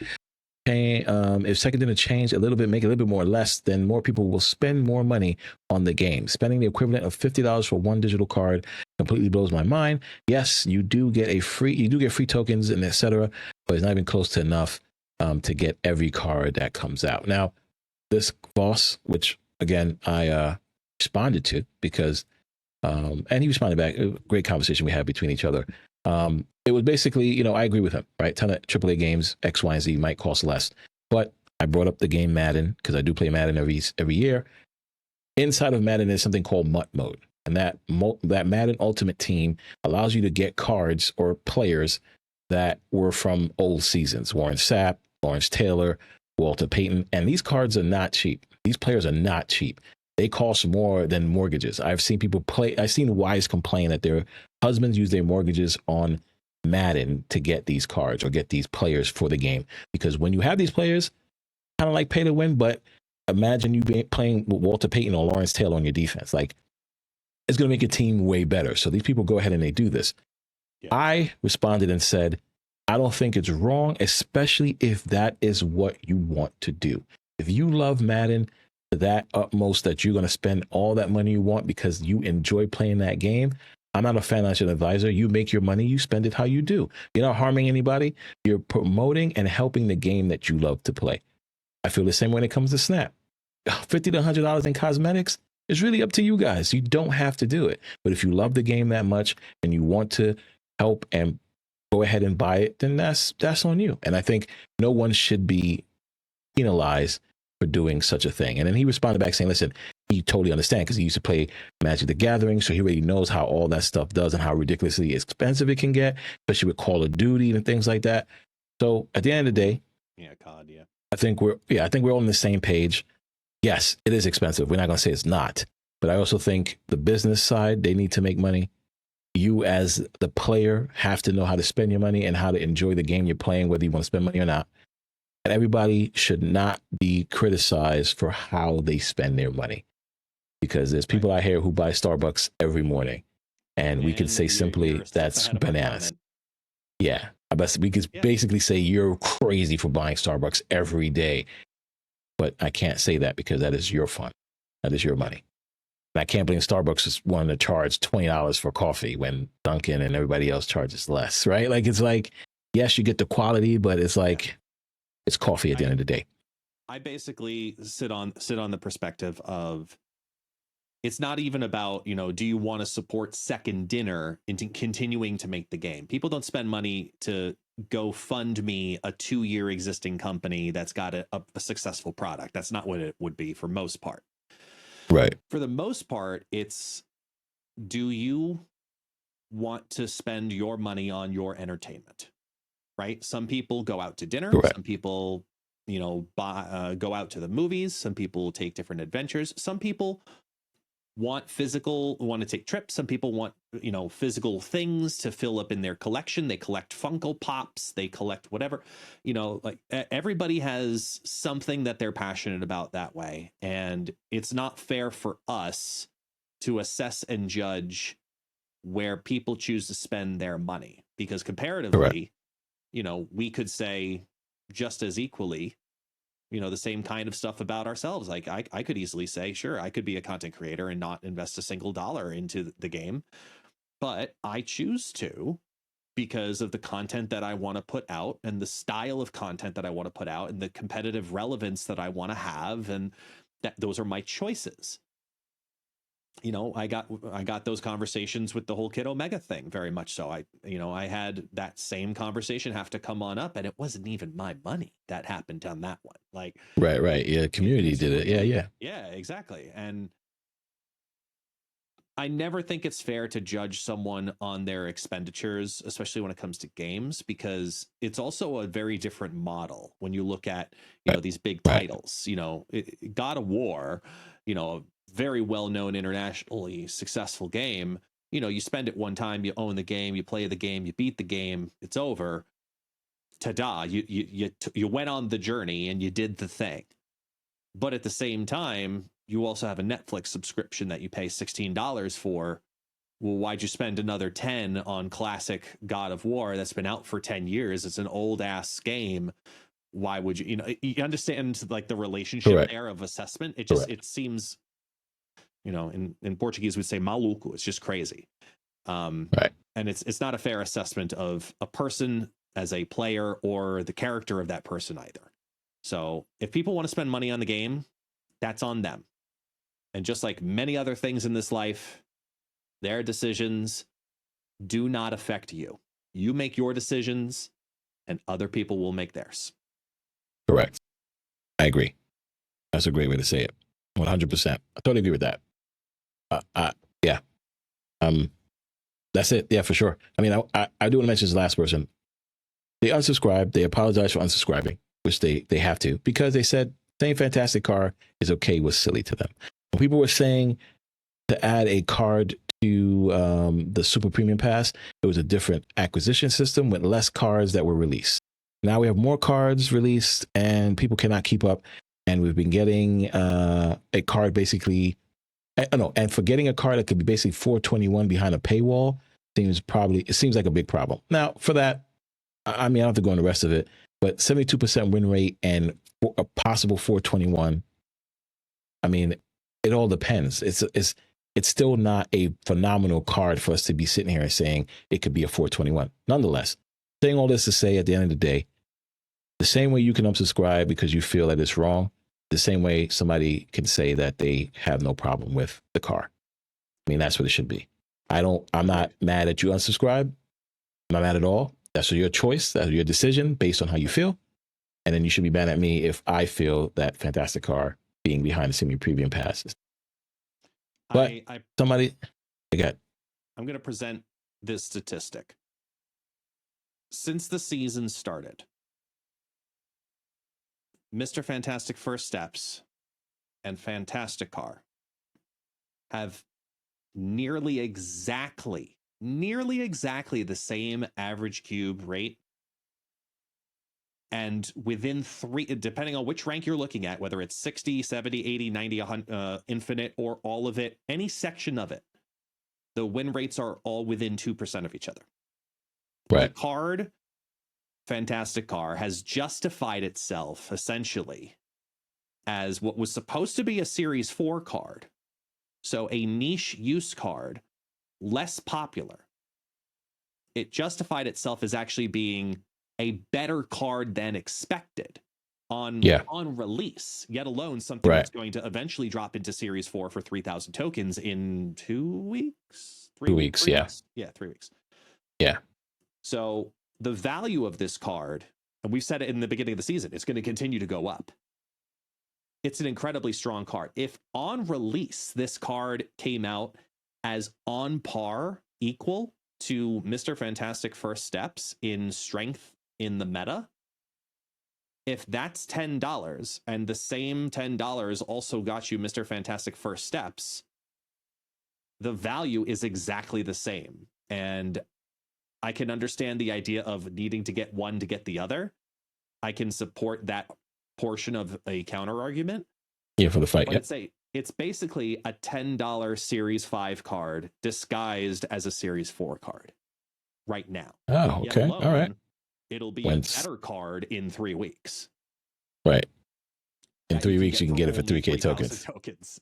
[SPEAKER 1] if Second Dinner change a little bit, make it a little bit more or less, then more people will spend more money on the game. Spending the equivalent of $50 for one digital card completely blows my mind. Yes, you do get free tokens and etc., but it's not even close to enough to get every card that comes out. Now, this boss, which again I responded to because, and he responded back. A great conversation we had between each other. It was basically, I agree with him, right? Ton of AAA games, X, Y, and Z might cost less, but I brought up the game Madden because I do play Madden every year. Inside of Madden is something called MUT mode, and that Madden Ultimate Team allows you to get cards or players that were from old seasons. Warren Sapp, Lawrence Taylor, Walter Payton, and these cards are not cheap. These players are not cheap. They cost more than mortgages. I've seen wives complain that their husbands use their mortgages on Madden to get these cards or get these players for the game. Because when you have these players, kind of like pay to win, but imagine you playing with Walter Payton or Lawrence Taylor on your defense. Like, it's going to make your team way better. So these people go ahead and they do this. Yeah. I responded and said, I don't think it's wrong, especially if that is what you want to do. If you love Madden to that utmost that you're going to spend all that money you want because you enjoy playing that game, I'm not a financial advisor. You make your money, you spend it how you do. You're not harming anybody. You're promoting and helping the game that you love to play. I feel the same when it comes to Snap. $50 to $100 in cosmetics is really up to you guys. You don't have to do it. But if you love the game that much and you want to help and go ahead and buy it, then that's on you. And I think no one should be penalized for doing such a thing. And then he responded back saying, listen, he totally understands because he used to play Magic the Gathering. So he already knows how all that stuff does and how ridiculously expensive it can get, especially with Call of Duty and things like that. So at the end of the day, I think we're all on the same page. Yes, it is expensive. We're not going to say it's not. But I also think the business side, they need to make money. You as the player have to know how to spend your money and how to enjoy the game you're playing, whether you want to spend money or not. And everybody should not be criticized for how they spend their money, because there's people out here who buy Starbucks every morning, and we could say simply
[SPEAKER 2] you're a step
[SPEAKER 1] that's
[SPEAKER 2] ahead of my
[SPEAKER 1] bananas.
[SPEAKER 2] comment.
[SPEAKER 1] Yeah, but we could basically say you're crazy for buying Starbucks every day, but I can't say that because that is your fun, that is your money. And I can't believe Starbucks is wanting to charge $20 for coffee when Dunkin' and everybody else charges less, right? Like, it's like, yes, you get the quality, but it's like, it's coffee at the end of the day.
[SPEAKER 2] I basically sit on the perspective of, it's not even about, do you want to support Second Dinner into continuing to make the game? People don't spend money to go fund me a 2-year existing company that's got a successful product. That's not what it would be for most part.
[SPEAKER 1] Right.
[SPEAKER 2] For the most part, it's, do you want to spend your money on your entertainment? Right? Some people go out to dinner.
[SPEAKER 1] Correct.
[SPEAKER 2] Some people, go out to the movies. Some people take different adventures. Some people want to take trips. Some people want, physical things to fill up in their collection. They collect Funko Pops, they collect whatever, like everybody has something that they're passionate about that way. And it's not fair for us to assess and judge where people choose to spend their money, because comparatively, we could say just as equally, the same kind of stuff about ourselves. Like I could easily say, sure, I could be a content creator and not invest a single dollar into the game, but I choose to, because of the content that I want to put out and the style of content that I want to put out and the competitive relevance that I want to have. And those are my choices. I got those conversations with the whole Kid Omega thing, very much so. I had that same conversation have to come on up, and it wasn't even my money that happened on that one. Like,
[SPEAKER 1] right. Yeah, community did it. Yeah.
[SPEAKER 2] Exactly. And I never think it's fair to judge someone on their expenditures, especially when it comes to games, because it's also a very different model when you look at, these big titles. God of War, a very well-known, internationally successful game. You spend it one time, you own the game, you play the game, you beat the game, it's over. Ta-da! You went on the journey and you did the thing. But at the same time, you also have a Netflix subscription that you pay $16 for. Well, why'd you spend another 10 on classic God of War that's been out for 10 years? It's an old ass game. Why would you understand like the relationship there of assessment? It seems, in Portuguese we'd say maluco. It's just crazy.
[SPEAKER 1] Right.
[SPEAKER 2] And it's not a fair assessment of a person as a player or the character of that person either. So if people want to spend money on the game, that's on them. And just like many other things in this life, their decisions do not affect you. You make your decisions and other people will make theirs.
[SPEAKER 1] Correct. I agree. That's a great way to say it. 100%. I totally agree with that. Yeah. That's it. Yeah, for sure. I mean, I do want to mention this last person. They unsubscribed. They apologized for unsubscribing, which they have to, because they said saying Fantastic Car is okay was silly to them. When people were saying to add a card to the Super Premium Pass, it was a different acquisition system with less cards that were released. Now we have more cards released and people cannot keep up. And we've been getting a card basically, and for getting a card that could be basically $4.21 behind a paywall seems like a big problem. Now for that, I mean, I don't have to go on the rest of it, but 72% win rate and a possible $4.21. I mean, it all depends. It's still not a phenomenal card for us to be sitting here and saying it could be a $4.21. Nonetheless, saying all this to say, at the end of the day, the same way you can unsubscribe because you feel that it's wrong, the same way somebody can say that they have no problem with the car. I mean, that's what it should be. I'm not mad at you unsubscribe. I'm not mad at all. That's your choice. That's your decision based on how you feel. And then you should be mad at me if I feel that Fantastic Car being behind the semi premium passes. But somebody, again,
[SPEAKER 2] I'm going to present this statistic. Since the season started, Mr. Fantastic First Steps and Fantastic Car have nearly exactly the same average cube rate And within three, depending on which rank you're looking at, whether it's 60, 70, 80, 90, 100, infinite, or all of it, any section of it, the win rates are all within 2% of each other.
[SPEAKER 1] Right.
[SPEAKER 2] The card, Fantastic Car, has justified itself essentially as what was supposed to be a Series 4 card. So a niche use card, less popular. It justified itself as actually being a better card than expected on release, yet alone something that's going to eventually drop into Series 4 for 3,000 tokens in 2 weeks?
[SPEAKER 1] 2 weeks, yeah.
[SPEAKER 2] Yeah, 3 weeks.
[SPEAKER 1] Yeah.
[SPEAKER 2] So the value of this card, and we've said it in the beginning of the season, it's going to continue to go up. It's an incredibly strong card. If on release this card came out as on par, equal to Mr. Fantastic First Steps in strength in the meta, if that's $10 and the same $10 also got you Mr. Fantastic First Steps, the value is exactly the same. And I can understand the idea of needing to get one to get the other. I can support that portion of a counter argument.
[SPEAKER 1] Yeah, for the fight.
[SPEAKER 2] But it's basically a $10 Series 5 card disguised as a Series 4 card right now.
[SPEAKER 1] Oh, okay.
[SPEAKER 2] Alone,
[SPEAKER 1] all right.
[SPEAKER 2] It'll be a better card in 3 weeks.
[SPEAKER 1] Right. In 3 weeks, you can get it for 3K tokens.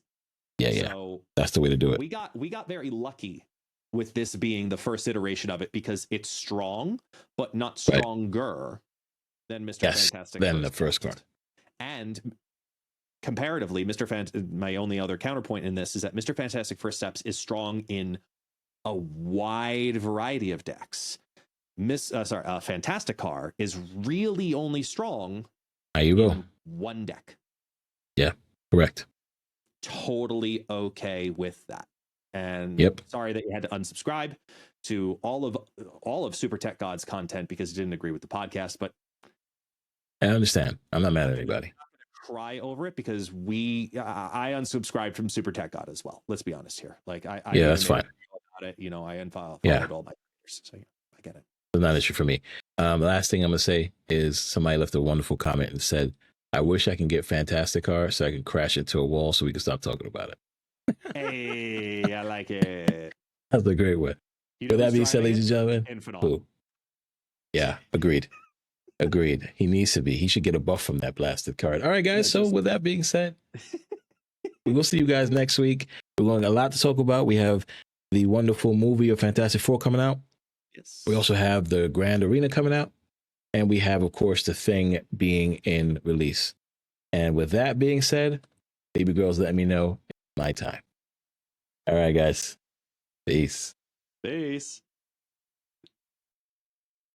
[SPEAKER 1] Yeah. So that's the way to do it.
[SPEAKER 2] We got very lucky with this being the first iteration of it because it's strong, but not stronger than Mr. Fantastic.
[SPEAKER 1] Than the first card.
[SPEAKER 2] And comparatively, my only other counterpoint in this is that Mr. Fantastic First Steps is strong in a wide variety of decks. Fantastic Car is really only strong in one deck.
[SPEAKER 1] Yeah, correct.
[SPEAKER 2] Totally okay with that. And sorry that you had to unsubscribe to all of Super Tech God's content because you didn't agree with the podcast, but
[SPEAKER 1] I understand. I'm not mad at anybody.
[SPEAKER 2] Cry over it because I unsubscribed from Super Tech God as well. Let's be honest here. Like I
[SPEAKER 1] that's fine.
[SPEAKER 2] About it, I unfollowed all my creators, so I get it.
[SPEAKER 1] It's not an issue for me. The last thing I'm gonna say is somebody left a wonderful comment and said, "I wish I can get Fantastic Car so I can crash into a wall so we can stop talking about it."
[SPEAKER 2] Hey, I like it.
[SPEAKER 1] That's a great one. With that being said, ladies and gentlemen,
[SPEAKER 2] Infinite.
[SPEAKER 1] Yeah, agreed. He needs to be. He should get a buff from that blasted card. All right, guys. So with that being said, we will see you guys next week. We're going to a lot to talk about. We have the wonderful movie of Fantastic Four coming out.
[SPEAKER 2] Yes.
[SPEAKER 1] We also have the Grand Arena coming out. And we have, of course, the Thing being in release. And with that being said, baby girls, let me know it's my time. All right, guys. Peace.
[SPEAKER 2] Peace.